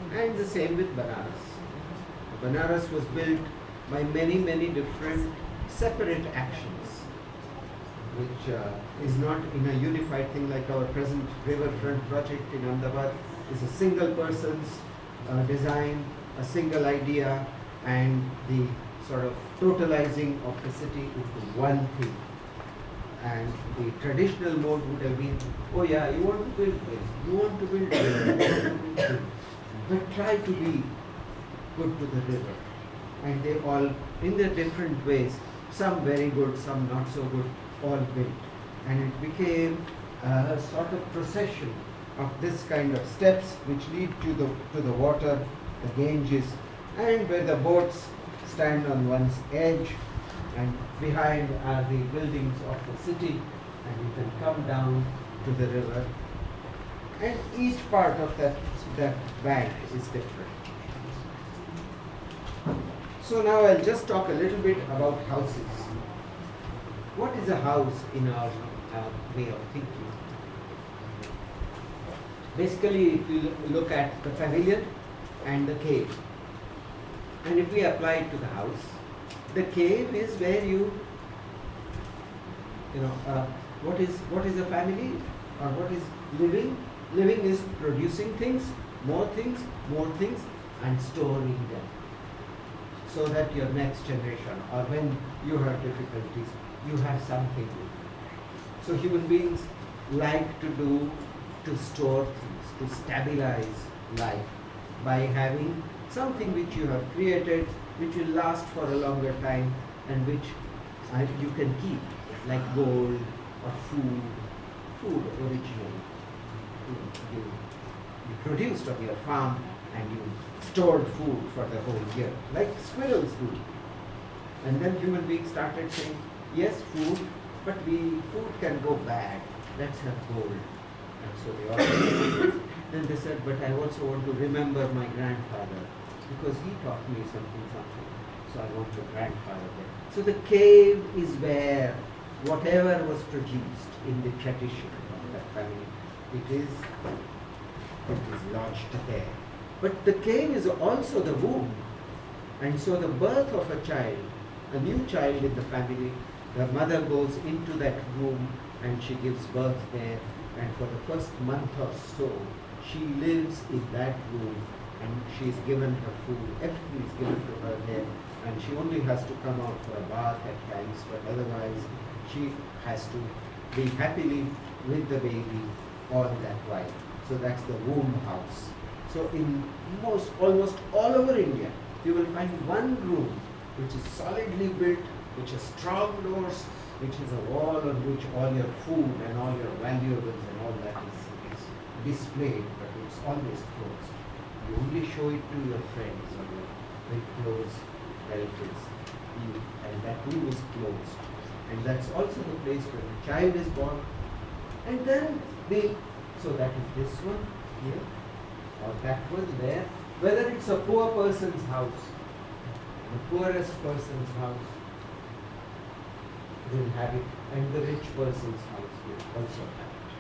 And the same with Banaras. Banaras was built by many, many different separate actions, which is not in a unified thing like our present riverfront project in Ahmedabad. Is a single person's design, a single idea, and the sort of totalizing of the city into one thing. And the traditional mode would have been, oh yeah, you want to build this, you want to build this, but try to be good to the river. And they all, in their different ways, some very good, some not so good, all built. And it became a sort of procession of this kind of steps which lead to the water, the Ganges, and where the boats stand on one's edge, and behind are the buildings of the city, and you can come down to the river. And each part of that bank is different. So now I'll just talk a little bit about houses. What is a house in our way of thinking? Basically, if you look at the pavilion and the cave, and if we apply it to the house, the cave is where what is a family, or what is living? Living is producing things, and storing them, so that your next generation, or when you have difficulties, you have something with you. So human beings like to store things, to stabilize life by having something which you have created, which will last for a longer time, and which you can keep. like gold or food originally. You produced on your farm and you stored food for the whole year, like squirrels do. And then human beings started saying, yes, food, but food can go bad. Let's have gold. And so they all said, then they said, but I also want to remember my grandfather because he taught me something. So I want the grandfather there. So the cave is where whatever was produced in the tradition of that family, it is lodged there. But the cave is also the womb. And so the birth of a child, a new child in the family, the mother goes into that womb and she gives birth there. And for the first month or so, she lives in that room and she is given her food. Everything is given to her there. And she only has to come out for a bath at times, but otherwise she has to be happily with the baby all that while. So that's the womb house. So in almost all over India, you will find one room which is solidly built, which has strong doors, which is a wall on which all your food and all your valuables and all that is displayed, but it's always closed. You only show it to your friends or your very close relatives, and that room is closed. And that's also the place where the child is born. And then so that is this one here, or that one there. Whether it's a poor person's house, the poorest person's house will have it, and the rich person's house will also have it.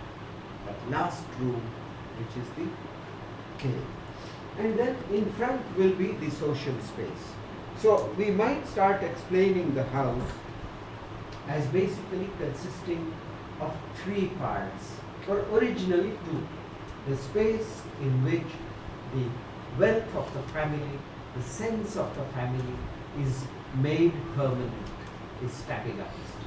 That last room, which is the cave. And then in front will be the social space. So we might start explaining the house as basically consisting of three parts, or originally two. The space in which the wealth of the family, the sense of the family is made permanent, is stabilized.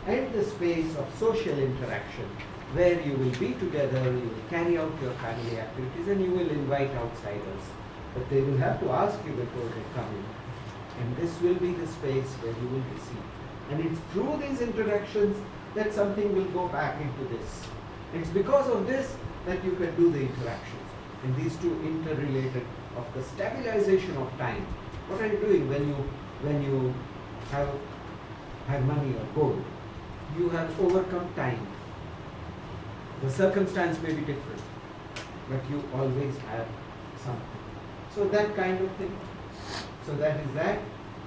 And the space of social interaction where you will be together, you will carry out your family activities and you will invite outsiders. But they will have to ask you before they come in. And this will be the space where you will receive. And it's through these interactions that something will go back into this. It's because of this that you can do the interactions. And these two interrelated of the stabilization of time. What are you doing when you have money or gold? You have overcome time. The circumstance may be different, but you always have something. So that kind of thing. So that is that.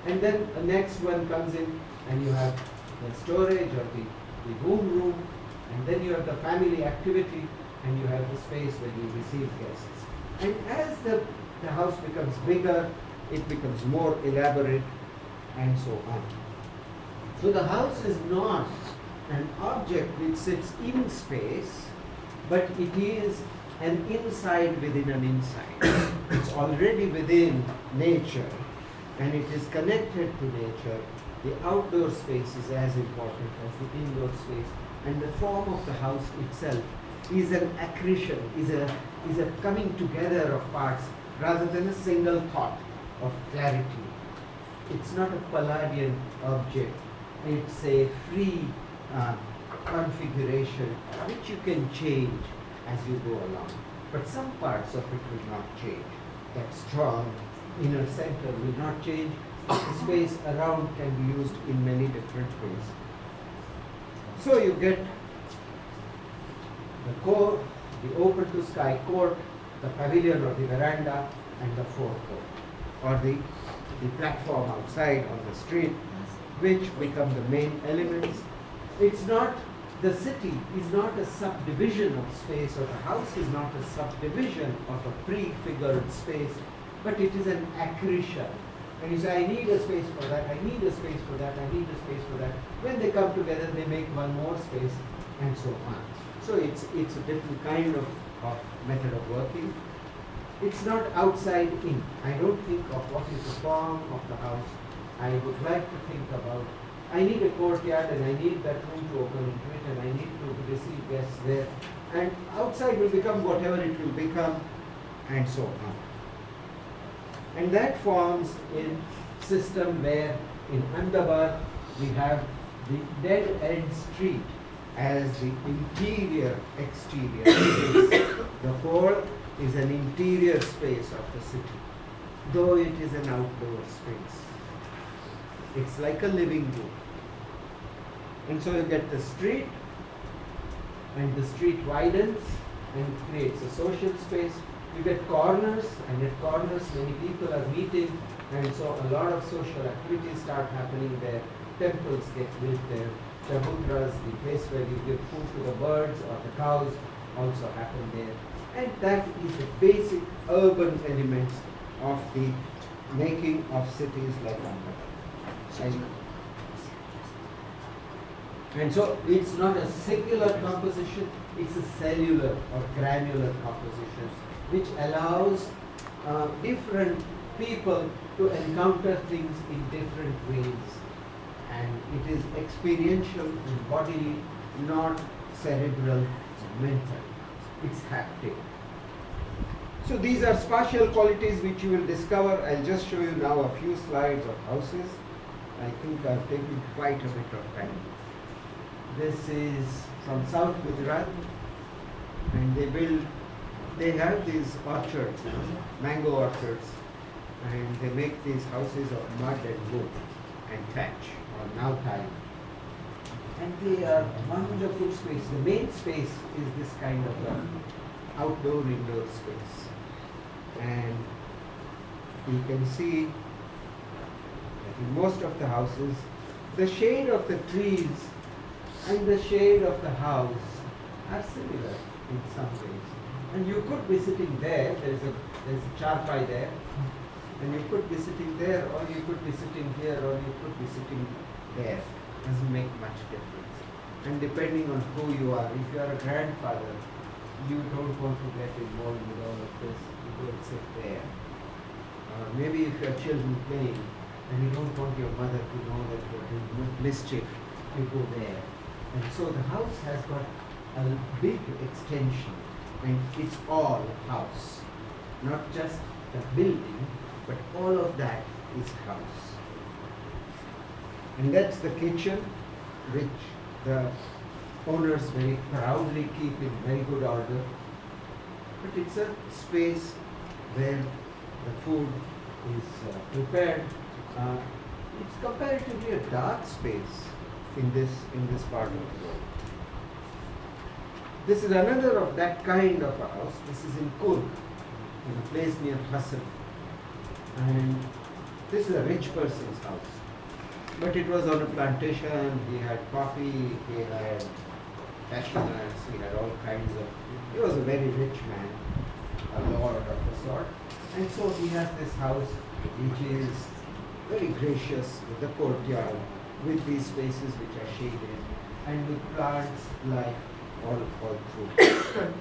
And then the next one comes in and you have the storage or the home room, and then you have the family activity, and you have the space where you receive guests. And as the house becomes bigger, it becomes more elaborate, and so on. So the house is not an object which sits in space, but it is an inside within an inside. It's already within nature, and it is connected to nature. The outdoor space is as important as the indoor space, and the form of the house itself is an accretion, is a coming together of parts rather than a single thought of clarity. It's not a Palladian object. It's a free configuration which you can change as you go along. But some parts of it will not change. That strong inner center will not change. The space around can be used in many different ways. So you get the core, the open to sky court, the pavilion or the veranda, and the forecourt, or the platform outside on the street, which become the main elements. It's not, the city is not a subdivision of space, or the house is not a subdivision of a prefigured space, but it is an accretion. And you say, I need a space for that, I need a space for that, I need a space for that. When they come together, they make one more space, and so on. So it's a different kind of method of working. It's not outside in. I don't think of what is the form of the house. I would like to think about, I need a courtyard and I need that room to open into it and I need to receive guests there. And outside will become whatever it will become, and so on. And that forms a system where in Ahmedabad we have the dead end street as the interior exterior space. The whole is an interior space of the city, though it is an outdoor space. It's like a living room. And so you get the street, and the street widens and creates a social space. You get corners, and at corners many people are meeting, and so a lot of social activities start happening there. Temples get built there. Chabudras, the place where you give food to the birds or the cows, also happen there. And that is the basic urban elements of the making of cities like Ahmedabad. And so it's not a singular composition, it's a cellular or granular composition which allows different people to encounter things in different ways. And it is experiential and bodily, not cerebral, mental. It's haptic. So these are spatial qualities which you will discover. I'll just show you now a few slides of houses. I think I've taken quite a bit of time. This is from South Gujarat, and they have these orchards, mango orchards, and they make these houses of mud and wood and thatch or now tile. And they are wonderful space. The main space is this kind of outdoor-indoor space. And you can see that in most of the houses, the shade of the trees and the shade of the house are similar in some ways. And you could be sitting there, there's a charpai there, and you could be sitting there, or you could be sitting here, or you could be sitting there. Doesn't make much difference. And depending on who you are, if you are a grandfather, you don't want to get involved with all of this, you go and sit there. Maybe if your children playing, and you don't want your mother to know that you're doing mischief, you go there. And so the house has got a big extension, and it's all house. Not just the building, but all of that is house. And that's the kitchen, which the owners very proudly keep in very good order. But it's a space where the food is prepared. It's comparatively a dark space in this part of the world. This is another of that kind of a house. This is in Kurg, in a place near Hassan. And this is a rich person's house. But it was on a plantation. He had coffee, he had cashew nuts, he had all kinds of, he was a very rich man, a lord of a sort. And so he has this house which is very gracious with the courtyard, with these spaces which are shaded, and with plants life all through.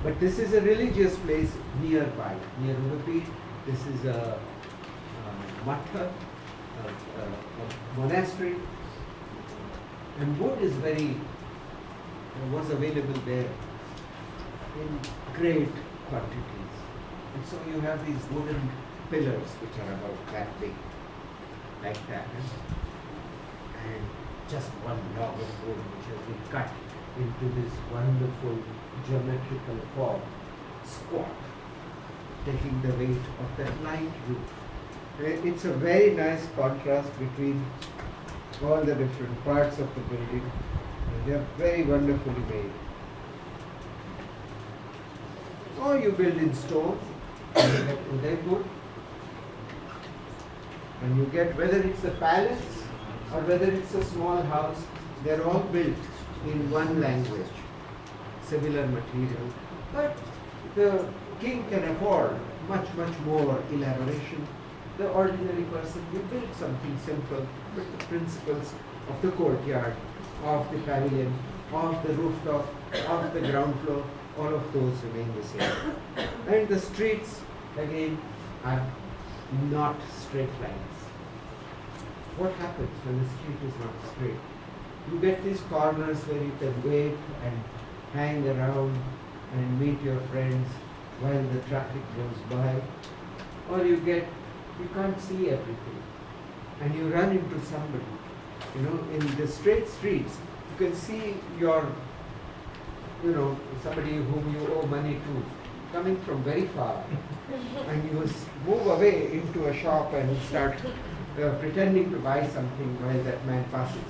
But this is a religious place nearby, near Udupi. This is a matha, a monastery, and wood is was available there in great quantities. And so you have these wooden pillars which are about that big, like that, and just one log of wood which has been cut into this wonderful geometrical form, squat, taking the weight of that light roof. It's a very nice contrast between all the different parts of the building, and they are very wonderfully made. Or you build in stone, and you get Udaipur, and you get, whether it's a palace or whether it's a small house, they're all built in one language, similar material. But the king can afford much more elaboration. The ordinary person will build something simple, but the principles of the courtyard, of the pavilion, of the rooftop, of the ground floor, all of those remain the same. And the streets, again, are not straight lines. What happens when the street is not straight? You get these corners where you can wait and hang around and meet your friends while the traffic goes by. Or you can't see everything, and you run into somebody, You know, in the straight streets, you can see your, you know, somebody whom you owe money to coming from very far, and you move away into a shop and start pretending to buy something while that man passes.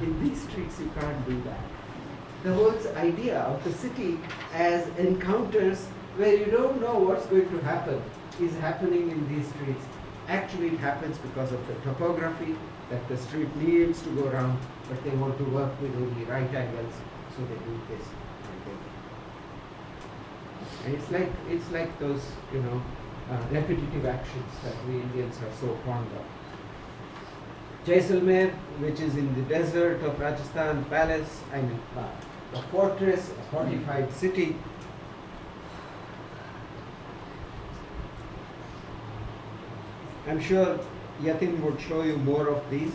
In these streets, you can't do that. The whole idea of the city as encounters where you don't know what's going to happen is happening in these streets. Actually, it happens because of the topography, that the street needs to go around, but they want to work with only right angles, so they do this and it's like those, you know, repetitive actions that we Indians are so fond of. Jaisalmer, which is in the desert of Rajasthan, palace, I mean a fortress, a fortified city. I'm sure Yatin would show you more of these.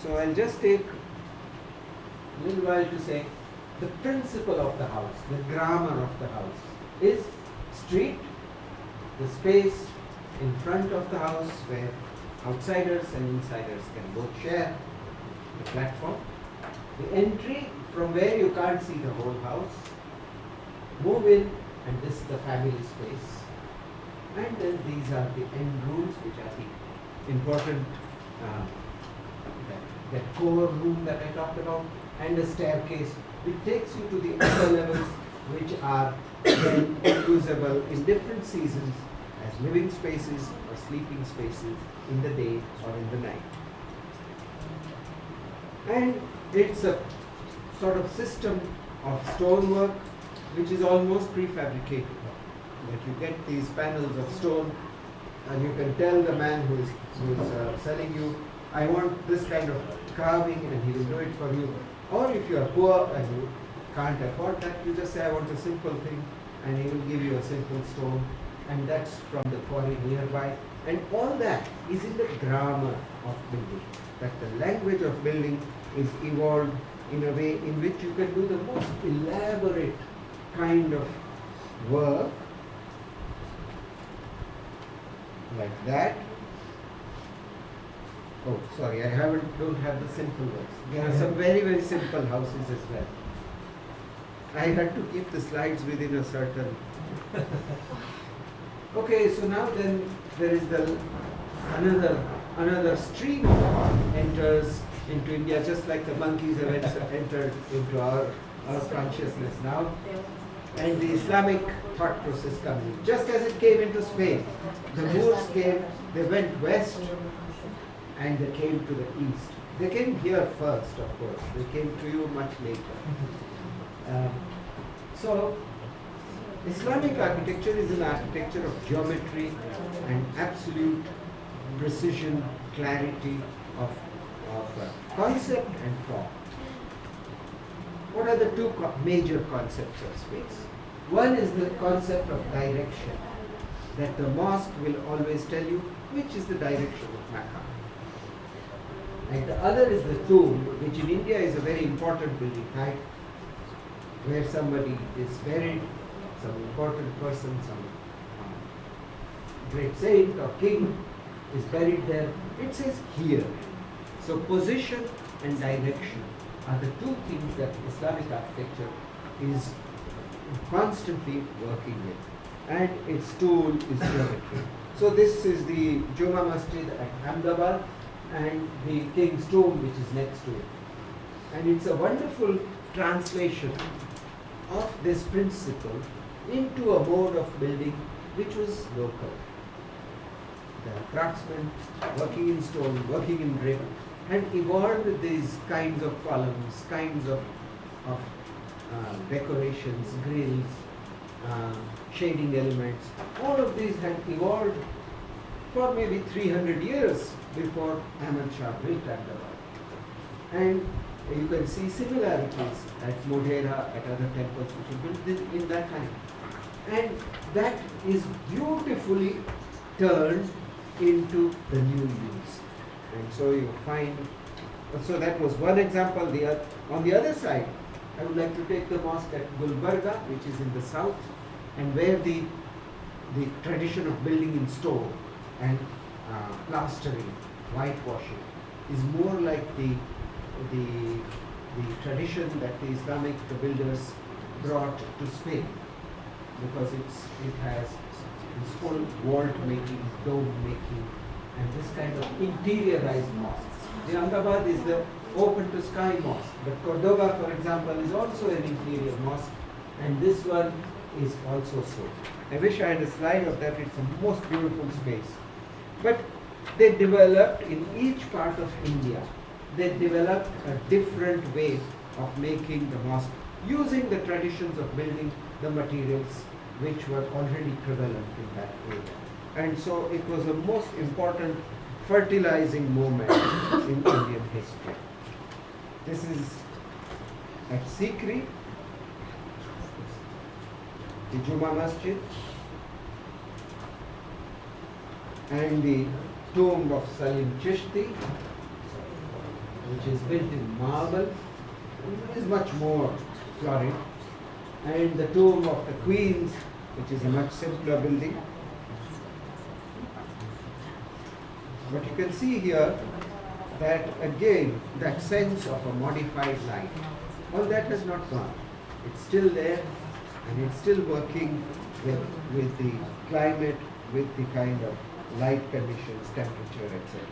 So I'll just take a little while to say the principle of the house, the grammar of the house is street, the space in front of the house where outsiders and insiders can both share the platform. The entry from where you can't see the whole house. Move in, and this is the family space. And then these are the end rooms, which are the important, that core room that I talked about, and a staircase which takes you to the upper levels, which are then usable in different seasons as living spaces or sleeping spaces in the day or in the night. And it's a sort of system of stonework which is almost prefabricated. That you get these panels of stone, and you can tell the man who is selling you, I want this kind of carving, and he will do it for you. Or if you are poor and you can't afford that, you just say, I want a simple thing, and he will give you a simple stone, and that's from the quarry nearby. And all that is in the grammar of building. That the language of building is evolved in a way in which you can do the most elaborate kind of work, like that. Oh, sorry, I don't have the simple works. There are some very, very simple houses as well. I had to keep the slides within a certain. Okay, so now then there is the another stream of art enters into India, just like the monkeys have entered into our consciousness now. And the Islamic thought process comes in. Just as it came into Spain, the Moors came, they went west, and they came to the east. They came here first, of course. They came to you much later. So, Islamic architecture is an architecture of geometry and absolute precision, clarity of concept and form. What are the two major concepts of space? One is the concept of direction, that the mosque will always tell you which is the direction of Mecca. And the other is the tomb, which in India is a very important building type, where somebody is buried, some important person, some great saint or king is buried there. It says here. So position and direction are the two things that Islamic architecture is constantly working with. And its tool is geometry. So this is the Juma Masjid at Ahmedabad and the King's Tomb, which is next to it. And it's a wonderful translation of this principle into a mode of building which was local. The craftsmen working in stone, working in brick, had evolved these kinds of columns, kinds of decorations, grills, shading elements. All of these had evolved for maybe 300 years before Ahmad Shah built Ahmedabad. And you can see similarities at Modhera, at other temples which were built in that time. And that is beautifully turned into the new use. And so you find, so that was one example. On the other side, I would like to take the mosque at Gulbarga, which is in the south, and where the tradition of building in stone and plastering, whitewashing is more like the tradition that the Islamic builders brought to Spain, because it has this whole vault making, dome making, and this kind of interiorized mosque. The Ahmedabad is the open to sky mosque, but Cordoba, for example, is also an interior mosque, and this one is also so. I wish I had a slide of that. It's the most beautiful space. But they developed in each part of India, they developed a different way of making the mosque, using the traditions of building the materials which were already prevalent in that area. And so it was a most important fertilizing moment in Indian history. This is at Sikri, the Juma Masjid, and the tomb of Salim Chishti, which is built in marble, is much more florid, and the tomb of the Queens, which is a much simpler building. But you can see here that again, that sense of a modified light, all that has not gone. It's still there, and it's still working with the climate, with the kind of light conditions, temperature, etc.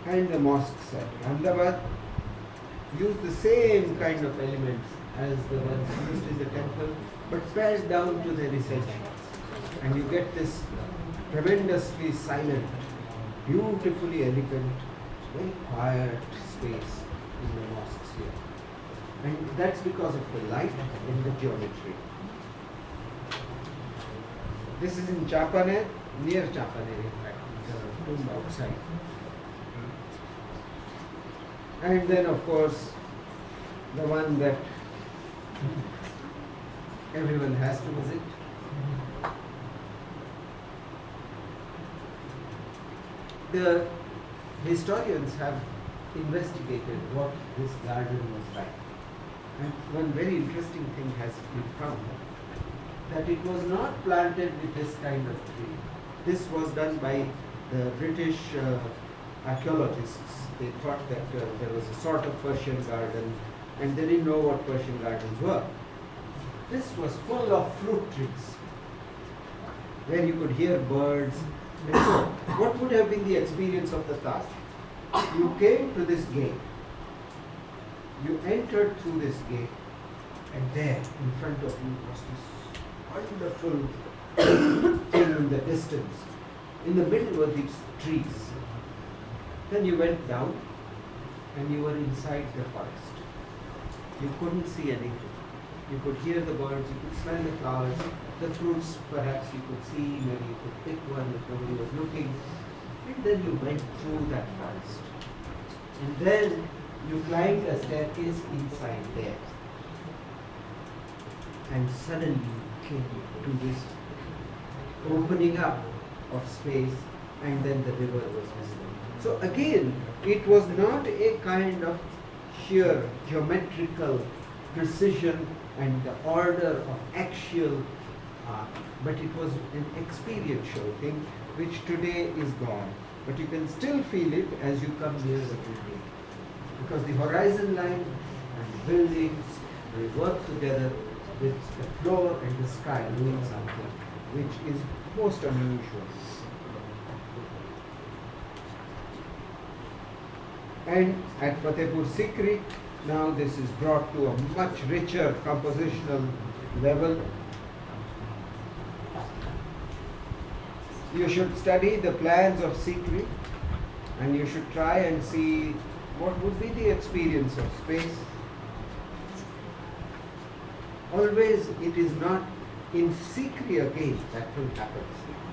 And the mosques at Ahmedabad use the same kind of elements as the ones used in the temple, but pared down to their essentials. And you get this tremendously silent, beautifully elegant, very quiet space in the mosques here. And that's because of the light and the geometry. This is in Chapaner, near Chapaner in fact, the tomb outside. And then of course, the one that everyone has to visit. The historians have investigated what this garden was like. And one very interesting thing has been found, that it was not planted with this kind of tree. This was done by the British archaeologists. They thought that there was a sort of Persian garden, and they didn't know what Persian gardens were. This was full of fruit trees, where you could hear birds. And so, what would have been the experience of the Taj? You came to this gate, you entered through this gate, and there in front of you was this wonderful thing in the distance. In the middle were these trees. Then you went down and you were inside the forest. You couldn't see anything. You could hear the birds, you could smell the flowers, the fruits perhaps you could see, maybe you could pick one if nobody was looking. And then you went through that forest. And then you climbed a staircase inside there. And suddenly you came to this opening up of space, and then the river was visible. So again, it was not a kind of sheer geometrical precision and the order of axial art, but it was an experiential thing which today is gone. But you can still feel it as you come near the building, because the horizon line and the buildings, they work together with the floor and the sky doing something which is most unusual. And at Fatehpur Sikri, now this is brought to a much richer compositional level. You should study the plans of Sikri, and you should try and see what would be the experience of space. Always it is not in Sikri again that will happen,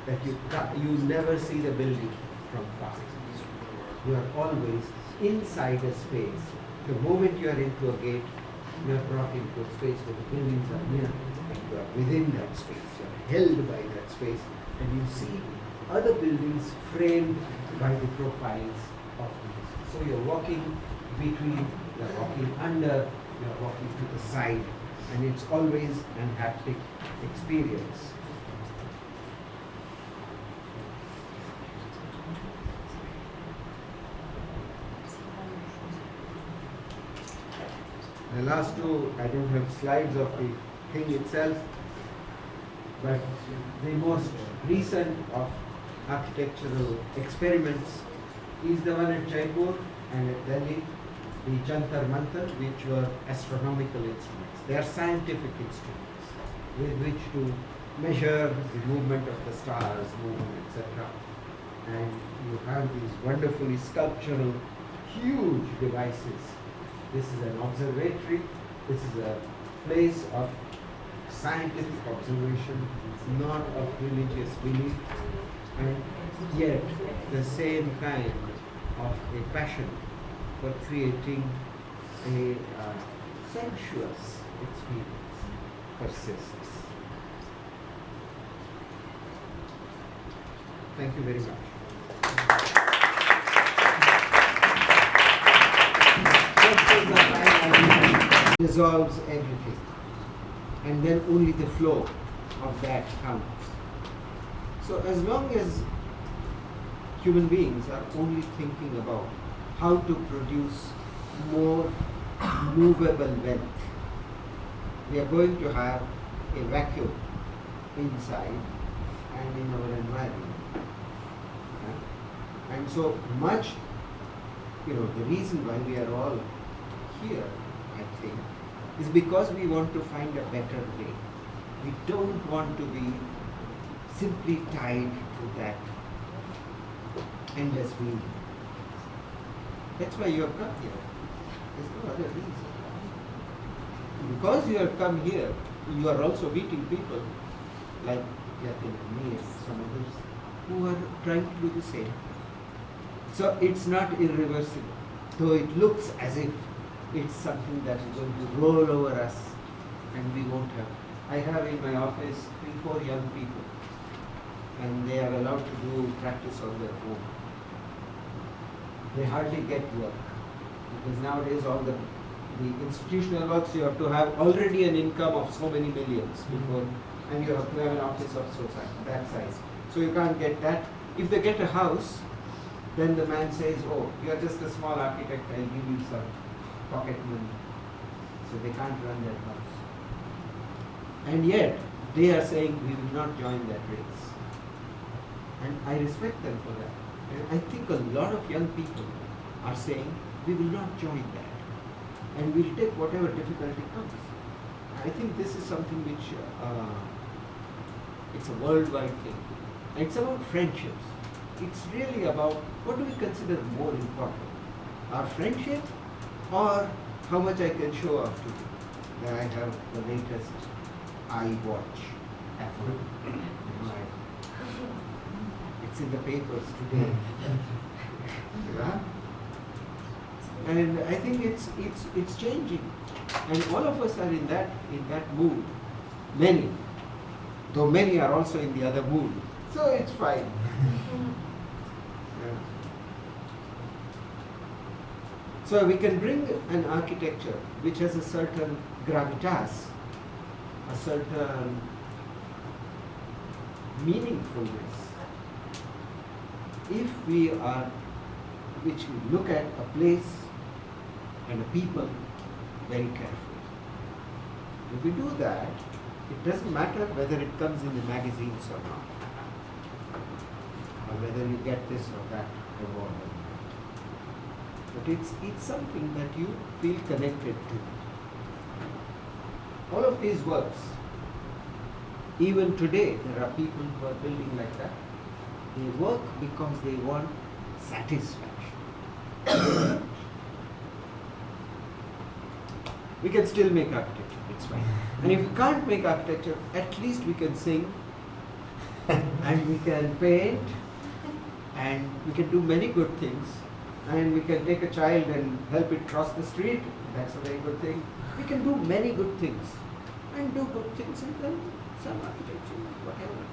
that you never see the building from far. You are always inside a space. The moment you are into a gate, you are brought into a space where the buildings are near, and you are within that space. You are held by that space, and you see other buildings framed by the profiles of these. So you are walking between, you are walking under, you are walking to the side, and it's always an haptic experience. The last two, I don't have slides of the thing itself, but the most recent of architectural experiments is the one at Jaipur and at Delhi, the Jantar Mantar, which were astronomical instruments. They are scientific instruments with which to measure the movement of the stars, movement, etc. And you have these wonderfully sculptural, huge devices. This is an observatory. This is a place of scientific observation, not of religious belief, and yet the same kind of a passion for creating a sensuous experience persists. Thank you very much. Dissolves everything, and then only the flow of that counts. So as long as human beings are only thinking about how to produce more movable wealth, we are going to have a vacuum inside and in our environment. And so much, the reason why we are all here, I think, is because we want to find a better way. We don't want to be simply tied to that endless wheel. That's why you have come here. There's no other reason. Because you have come here, you are also meeting people like Yatin and me and some others who are trying to do the same. So it's not irreversible, though it looks as if it's something that is going to roll over us and we won't have. I have in my office 3-4 young people, and they are allowed to do practice on their own. They hardly get work, because nowadays all the institutional works you have to have already an income of so many millions before, and you have to have an office of that size. So you can't get that. If they get a house, then the man says, oh, you are just a small architect, I'll give you some pocket money. So they can't run their house. And yet, they are saying we will not join that race. And I respect them for that. And I think a lot of young people are saying we will not join that. And we'll take whatever difficulty comes. I think this is something which, it's a worldwide thing. And it's about friendships. It's really about what do we consider more important? Our friendship, or how much I can show off to you that I have the latest iWatch Apple. It's in the papers today. Yeah? And I think it's changing, and all of us are in that mood. Many, though many are also in the other mood. So it's fine. Yeah. So we can bring an architecture which has a certain gravitas, a certain meaningfulness, if we look at a place and a people very carefully. If we do that, it doesn't matter whether it comes in the magazines or not, or whether you get this or that award. But it's something that you feel connected to. All of these works, even today, there are people who are building like that. They work because they want satisfaction. We can still make architecture, it's fine. And if we can't make architecture, at least we can sing, and we can paint, and we can do many good things. And we can take a child and help it cross the street. That's a very good thing. We can do many good things, and do good things, and then some architecture, whatever.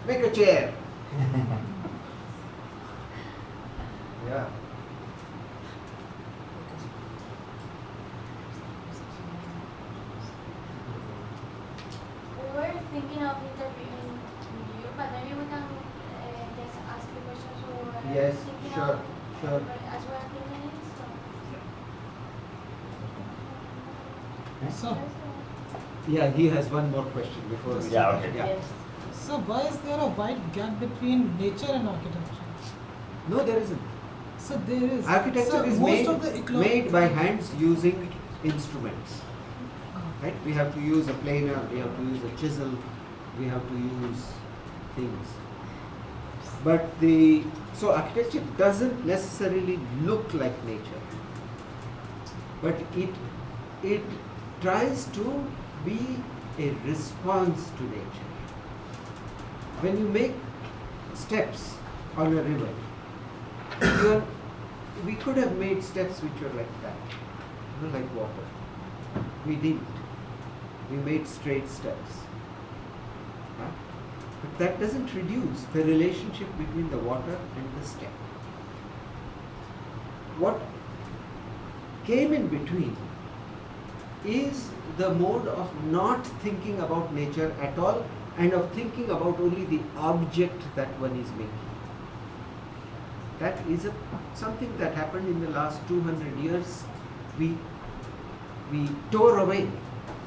Make a chair. Yeah. thinking of interviewing you, but maybe we can just ask the question. So Yes, thinking sure, of, sure. as well as 3 minutes. So, Yeah, he has one more question before we Yeah, start. okay. Yes. so why is there a wide gap between nature and architecture? No, there isn't. So there is. Architecture so is most of the made by hands using instruments. Right? We have to use a planer, we have to use a chisel, we have to use things. But so architecture doesn't necessarily look like nature, but it tries to be a response to nature. When you make steps on a river, we could have made steps which were like that, like water. We didn't. We made straight steps. Huh? But that doesn't reduce the relationship between the water and the step. What came in between is the mode of not thinking about nature at all and of thinking about only the object that one is making. That is something that happened in the last 200 years. We tore away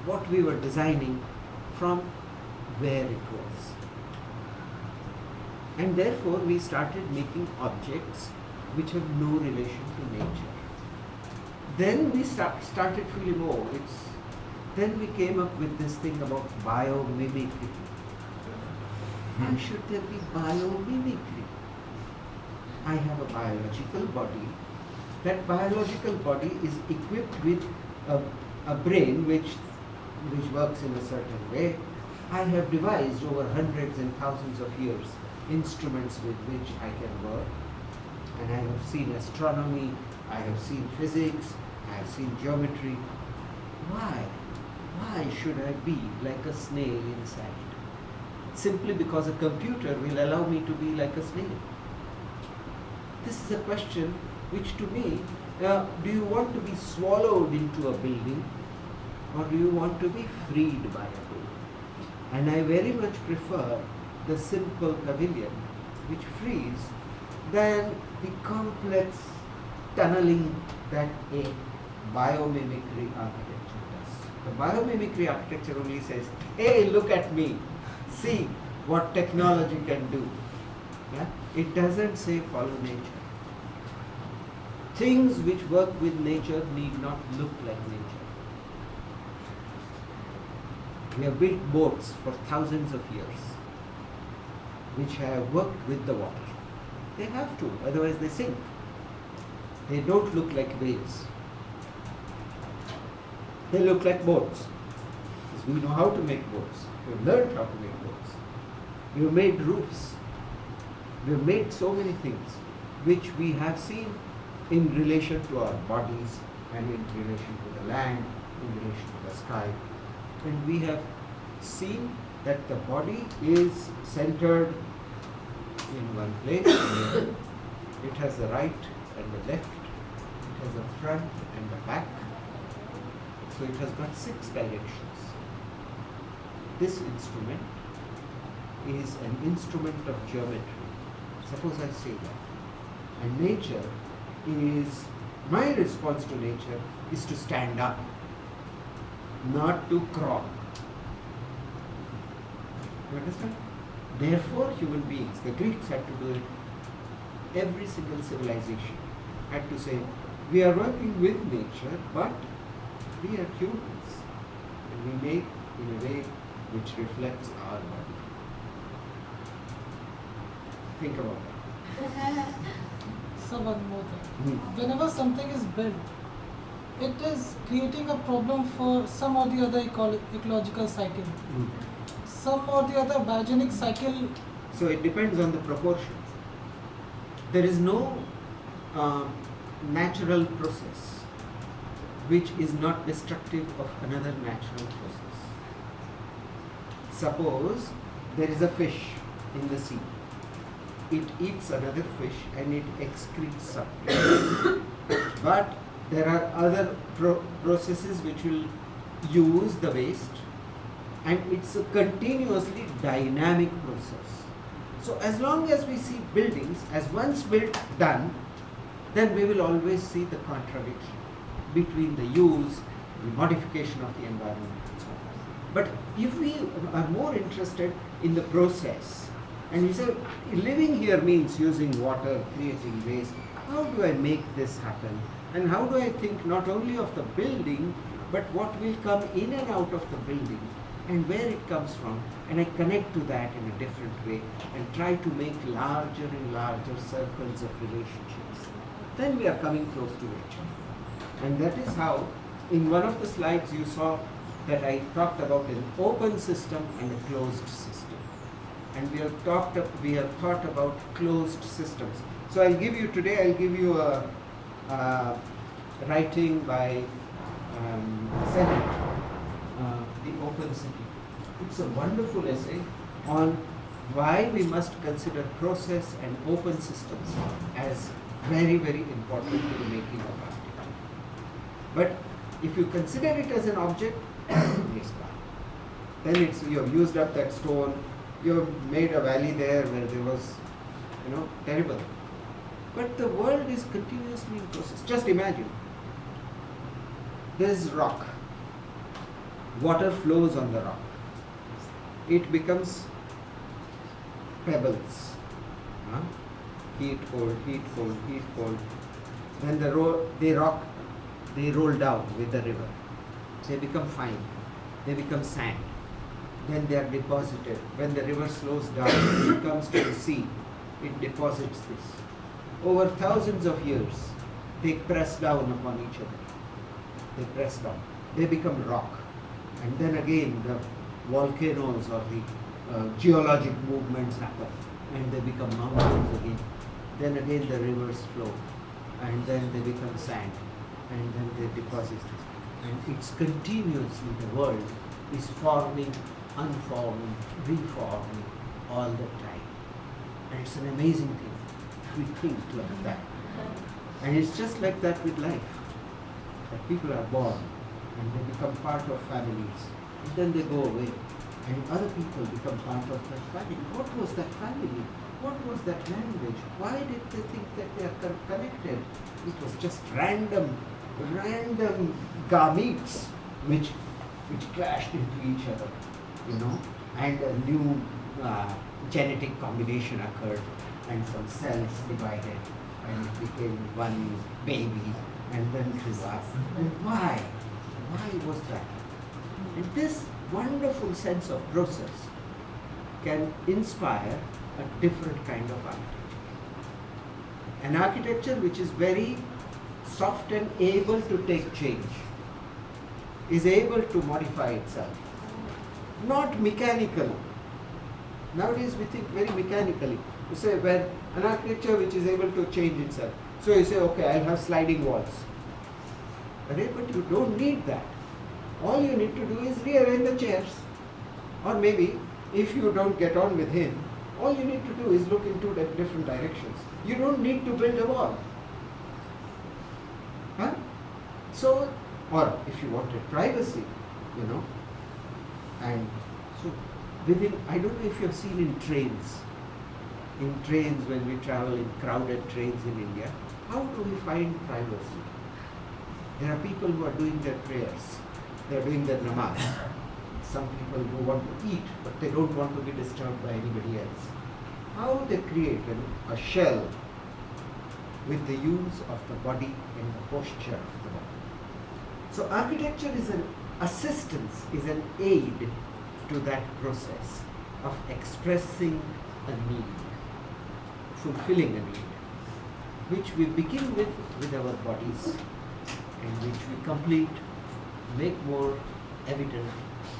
what we were designing from where it was. And therefore we started making objects which have no relation to nature. Then we started feeling, then we came up with this thing about biomimicry. Why should there be biomimicry? I have a biological body. That biological body is equipped with a brain which works in a certain way. I have devised over hundreds and thousands of years instruments with which I can work. And I have seen astronomy, I have seen physics, I have seen geometry. Why? Why should I be like a snail inside? Simply because a computer will allow me to be like a snail. This is a question which to me, do you want to be swallowed into a building or do you want to be freed by a building? And I very much prefer the simple pavilion which frees than the complex tunneling that a biomimicry architecture does. The biomimicry architecture only says, hey, look at me, see what technology can do. Yeah? It doesn't say follow nature. Things which work with nature need not look like nature. We have built boats for thousands of years which have worked with the water. They have to, otherwise they sink. They don't look like waves. They look like boats. Because we know how to make boats. We've learned how to make boats. We've made roofs. We've made so many things which we have seen in relation to our bodies and in relation to the land, in relation to the sky. And we have seen that the body is centered in one place. It has the right and the left. It has the front and the back. So it has got 6 directions. This instrument is an instrument of geometry. Suppose I say that. And nature is, my response to nature is to stand up, not to crawl. You understand? Therefore, human beings, the Greeks had to do it. Every single civilization had to say, we are working with nature, but we are humans. And we make in a way which reflects our body. Think about that. So one more thing. Whenever something is built, it is creating a problem for some or the other ecological cycle. Some or the other biogenic cycle. So it depends on the proportions. There is no natural process which is not destructive of another natural process. Suppose there is a fish in the sea. It eats another fish and it excretes something. But there are other processes which will use the waste and it's a continuously dynamic process. So as long as we see buildings as once built, done, then we will always see the contradiction between the use, the modification of the environment and so on. But if we are more interested in the process, and we say living here means using water, creating waste, how do I make this happen? And how do I think not only of the building, but what will come in and out of the building and where it comes from, and I connect to that in a different way and try to make larger and larger circles of relationships. Then we are coming close to nature. And that is how, in one of the slides you saw that I talked about an open system and a closed system. And we have thought about closed systems. So I'll give you a writing by Senate, The Open City. It's a wonderful essay on why we must consider process and open systems as very, very important to the making of architecture. But if you consider it as an object, it's gone. Then you have used up that stone, you have made a valley there where there was, terrible. But the world is continuously in process. Just imagine, there is rock. Water flows on the rock. It becomes pebbles. Heat, cold, heat, cold, heat, cold. Then they roll down with the river. They become fine. They become sand. Then they are deposited. When the river slows down, it comes to the sea. It deposits this. Over thousands of years, they press down upon each other. They press down. They become rock. And then again, the volcanoes or the geologic movements happen. And they become mountains again. Then again, the rivers flow. And then they become sand. And then they deposit. And it's continuously, the world is forming, unforming, reforming all the time. And it's an amazing thing. We think like that. And it's just like that with life. That people are born and they become part of families. And then they go away. And other people become part of that family. What was that family? What was that language? Why did they think that they are connected? It was just random gametes which clashed into each other, and a new genetic combination occurred, and some cells divided, and it became one baby, and then grew up. And why? Why was that? And this wonderful sense of process can inspire a different kind of architecture. An architecture which is very soft and able to take change, is able to modify itself, not mechanical. Nowadays we think very mechanically. You say, when an architecture which is able to change itself. So you say, okay, I'll have sliding walls. But you don't need that. All you need to do is rearrange the chairs. Or maybe, if you don't get on with him, all you need to do is look into different directions. You don't need to build a wall. So, or if you wanted privacy, and so within, I don't know if you have seen in trains when we travel in crowded trains in India, how do we find privacy? There are people who are doing their prayers, they are doing their namaz. Some people who want to eat, but they don't want to be disturbed by anybody else. How they create a shell with the use of the body and the posture of the body. So architecture is an assistance, is an aid to that process of expressing a need, fulfilling a need, which we begin with our bodies and which we complete, make more evident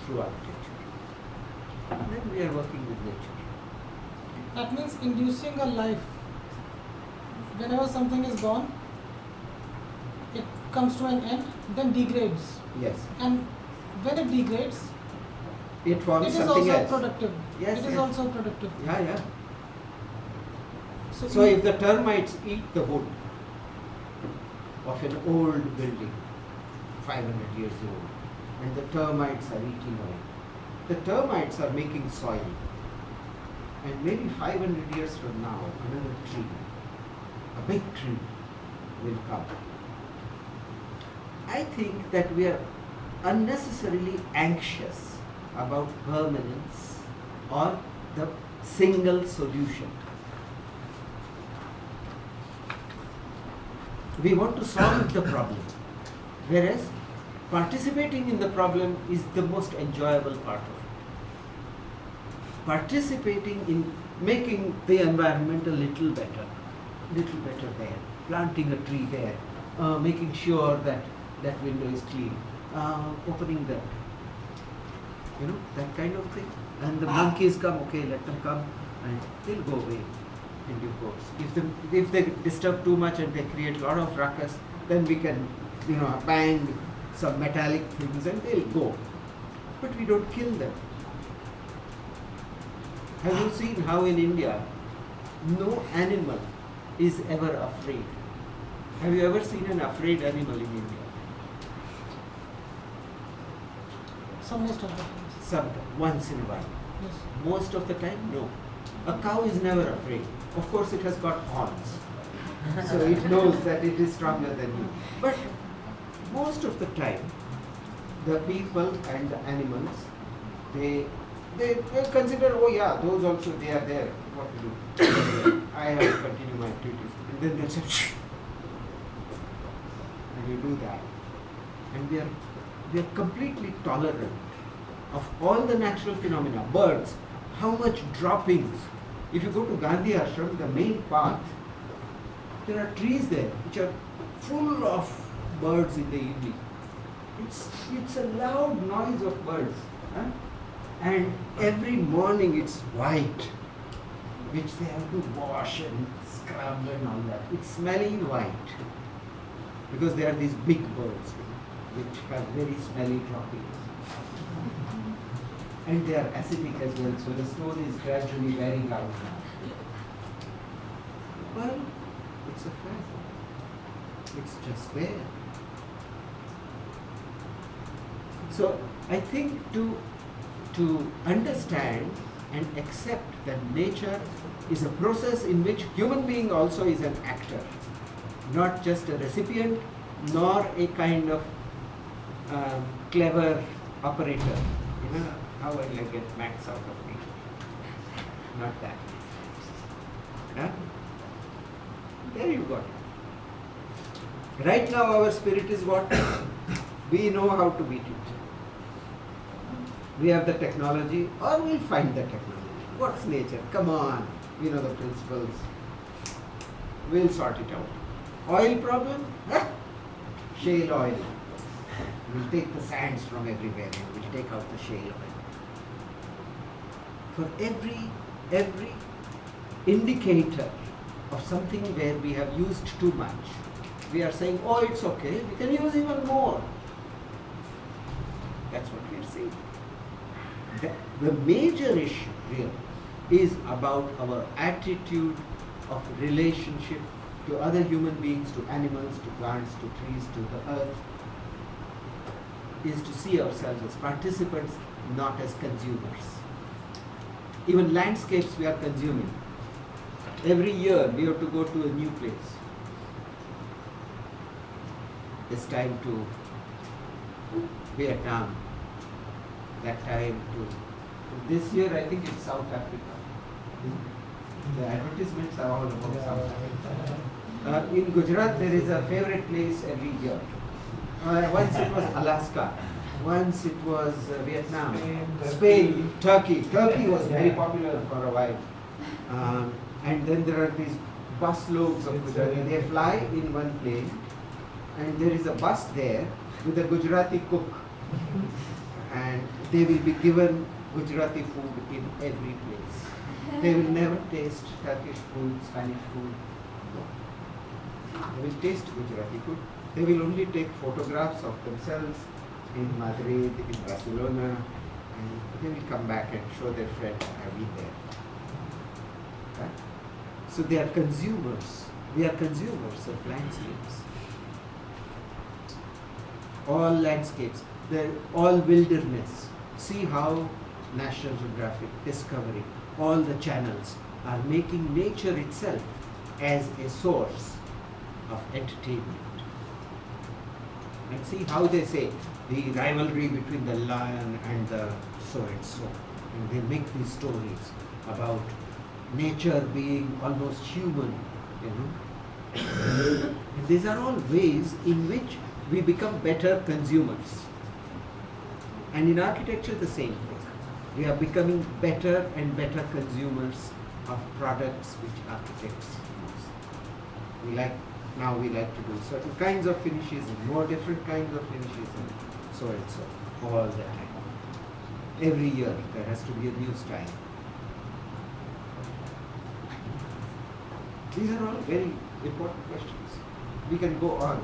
through architecture. And then we are working with nature. That means inducing a life. Whenever something is gone, it comes to an end, then degrades. Yes. And when it degrades, it forms it is something also else. productive. Yes, it is yes. also productive. Yeah. So So if the termites eat the wood of an old building, 500 years old, and the termites are eating away, the termites are making soil. And maybe 500 years from now, another tree, a big tree, will come. I think that we are unnecessarily anxious about permanence or the single solution. We want to solve the problem, whereas participating in the problem is the most enjoyable part of it. Participating in making the environment a little better there, planting a tree there, making sure that that window is clean, opening that, that kind of thing. And the monkeys come, okay, let them come, and they'll go away in due course. If they disturb too much and they create a lot of ruckus, then we can, bang some metallic things and they'll go. But we don't kill them. Have you seen how in India no animal is ever afraid? Have you ever seen an afraid animal in India? Most of the times. Sometimes, once in a while. Yes. Most of the time, no. A cow is never afraid. Of course, it has got horns, so it knows that it is stronger than you. But most of the time, the people and the animals, they consider, oh yeah, those also, they are there. What to do? I have to continue my activities. And then they say, shh. And you do that. And we are completely tolerant of all the natural phenomena. Birds, how much droppings. If you go to Gandhi Ashram, the main path, there are trees there which are full of birds in the evening. It's a loud noise of birds. Huh? And every morning it's white, which they have to wash and scrub and all that. It's smelling white because there are these big birds which have very smelly droppings. And they are acidic as well, so the stone is gradually wearing out now. Well, it's a fact. It's just there. So I think to understand and accept that nature is a process in which human being also is an actor, not just a recipient, nor a kind of clever operator. How will I get max out of me? Not that. Huh? There you got it. Right now our spirit is what? We know how to beat it. We have the technology, or we'll find the technology. What's nature? Come on, we know the principles. We'll sort it out. Oil problem? Huh? Shale oil. We'll take the sands from everywhere and we'll take out the shale oil. For every indicator of something where we have used too much, we are saying, oh, it's okay, we can use even more. That's what we are saying. The major issue really is about our attitude of relationship to other human beings, to animals, to plants, to trees, to the earth, is to see ourselves as participants, not as consumers. Even landscapes we are consuming. Every year we have to go to a new place. This time to Vietnam, that time to this year I think it's South Africa. The advertisements are all about South Africa. In Gujarat there is a favorite place every year. Once it was Alaska, once it was Vietnam, Spain, Turkey. Turkey was very popular for a while. And then there are these bus loads of Gujarati. They fly in one plane and there is a bus there with a Gujarati cook. And they will be given Gujarati food in every place. They will never taste Turkish food, Spanish food. No. They will taste Gujarati food. They will only take photographs of themselves in Madrid, in Barcelona, and they will come back and show their friends, I've been there. Right? So they are consumers. We are consumers of landscapes. All landscapes, they're all wilderness. See how National Geographic, Discovery, all the channels are making nature itself as a source of entertainment. And see how they say the rivalry between the lion and the so and so. And they make these stories about nature being almost human, you know. And these are all ways in which we become better consumers. And in architecture, the same thing. We are becoming better and better consumers of products which architects use. Now we like to do certain kinds of finishes and more different kinds of finishes and so all the time. Every year there has to be a new style. These are all very important questions. We can go on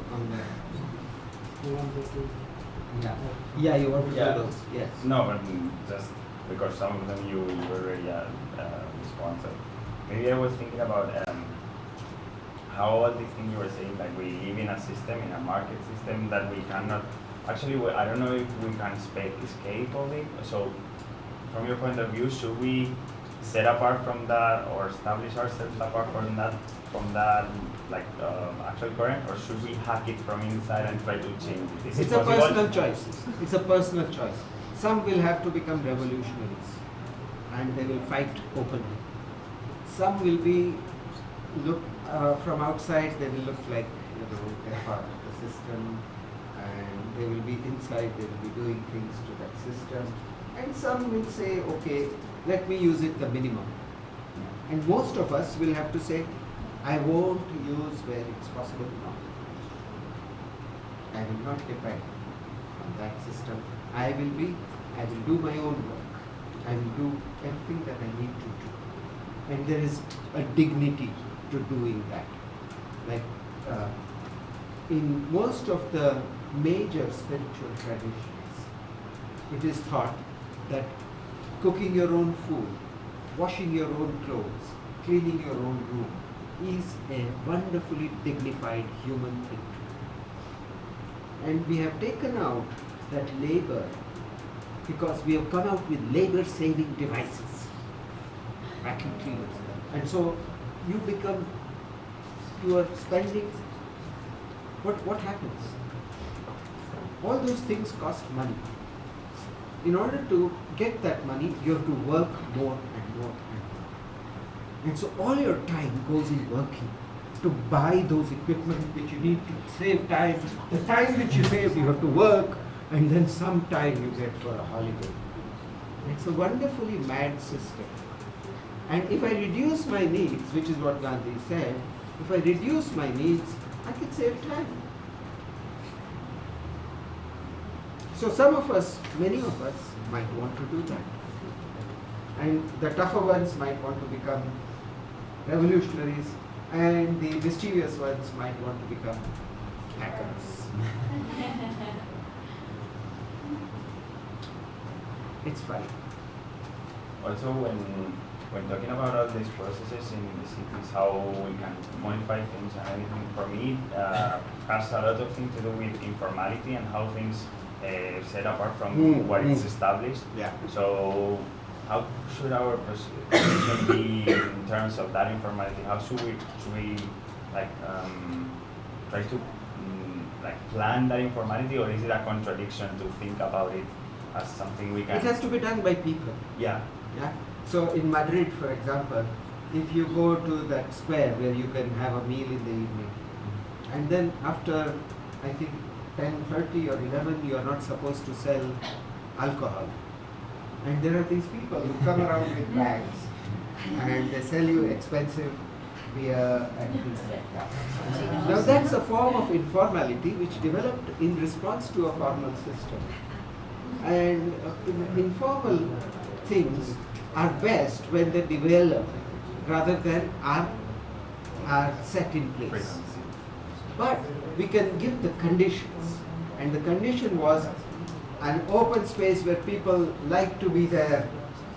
that. Yeah, you want to do those? Yes. No, but just because some of them you already responded. Maybe I was thinking about how all these things you were saying, like we live in a system, in a market system that we cannot, actually I don't know if we can escape of it. So from your point of view, should we set apart from that or establish ourselves apart from that like actual current, or should we hack it from inside and try to change it? Is It's it a possible? personal choice. It's a personal choice. Some will have to become revolutionaries and they will fight openly. Some will be from outside, they will look like they're part of the system, and they will be inside, they will be doing things to that system. And some will say, okay, let me use it the minimum. And most of us will have to say, I won't use where it's possible now. I will not depend on that system. I will do my own work. I will do everything that I need to do. And there is a dignity to doing that. Like in most of the major spiritual traditions, it is thought that cooking your own food, washing your own clothes, cleaning your own room is a wonderfully dignified human thing to do. And we have taken out that labor because we have come out with labor-saving devices, vacuum cleaners. And so you are spending, what happens? All those things cost money. In order to get that money, you have to work more and more and more. And so all your time goes in working to buy those equipment which you need to save time. The time which you save, you have to work, and then some time you get for a holiday. It's a wonderfully mad system. And if I reduce my needs, which is what Gandhi said, if I reduce my needs, I can save time. So some of us, many of us, might want to do that. And the tougher ones might want to become revolutionaries, and the mischievous ones might want to become hackers. It's funny. Also, when talking about all these processes in the cities, how we can modify things and everything, for me, has a lot of things to do with informality and how things set apart from what is established. Yeah. So, how should our position be in terms of that informality? How should we like try to like plan that informality, or is it a contradiction to think about it as something we can? It has to be done by people. Yeah. Yeah. So in Madrid, for example, if you go to that square where you can have a meal in the evening, and then after, I think, 10:30 or 11, you are not supposed to sell alcohol. And there are these people who come around with bags and they sell you expensive beer and things like that. Now that's a form of informality which developed in response to a formal system. And informal things are best when they develop rather than are set in place. But we can give the conditions, and the condition was an open space where people like to be there,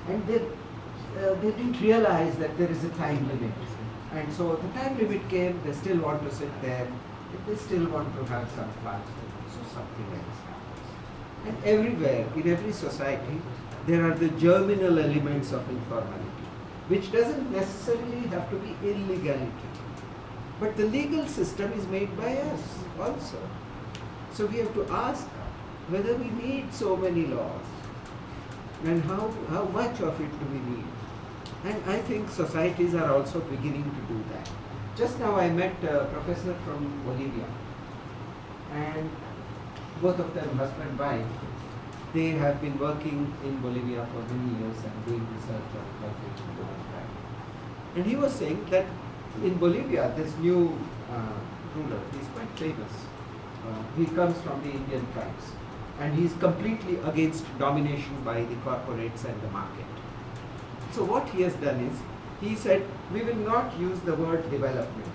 and they didn't realize that there is a time limit. And so the time limit came, they still want to sit there, they still want to have some fun, so something else happens. And everywhere, in every society, there are the germinal elements of informality, which doesn't necessarily have to be illegality. But the legal system is made by us also. So we have to ask whether we need so many laws and how much of it do we need. And I think societies are also beginning to do that. Just now I met a professor from Bolivia, and both of them, husband and wife, they have been working in Bolivia for many years and doing research on projects and all that. And he was saying that in Bolivia, this new ruler, he's quite famous. He comes from the Indian tribes, and he's completely against domination by the corporates and the market. So what he has done is, he said, we will not use the word development.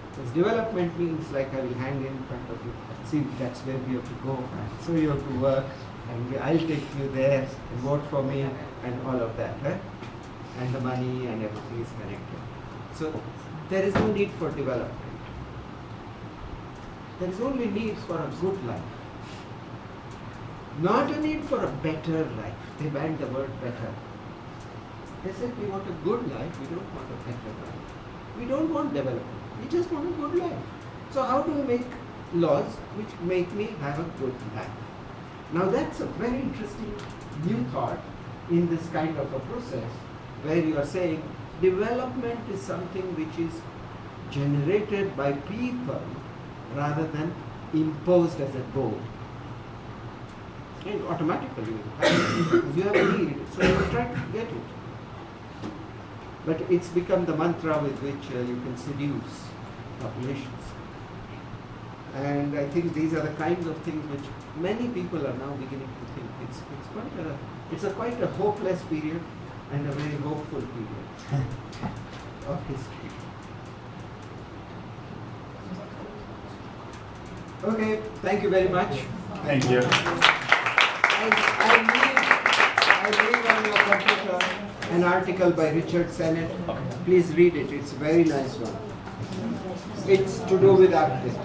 Because development means like I will hang in front of you, see that's where we have to go, so you have to work, and I'll take you there, and vote for me, and all of that. And the money and everything is connected. So there is no need for development. There is only need for a good life. Not a need for a better life. They banned the word better. They said we want a good life, we don't want a better life. We don't want development, we just want a good life. So how do we make laws which make me have a good life? Now that's a very interesting new thought in this kind of a process, where you are saying development is something which is generated by people rather than imposed as a goal. And automatically you have a need, so you try to get it. But it's become the mantra with which you can seduce populations. And I think these are the kinds of things which many people are now beginning to think. It's quite a hopeless period and a very hopeful period of history. Okay, thank you very much. Thank you. I leave on your computer an article by Richard Sennett. Please read it. It's a very nice one. It's to do with architecture.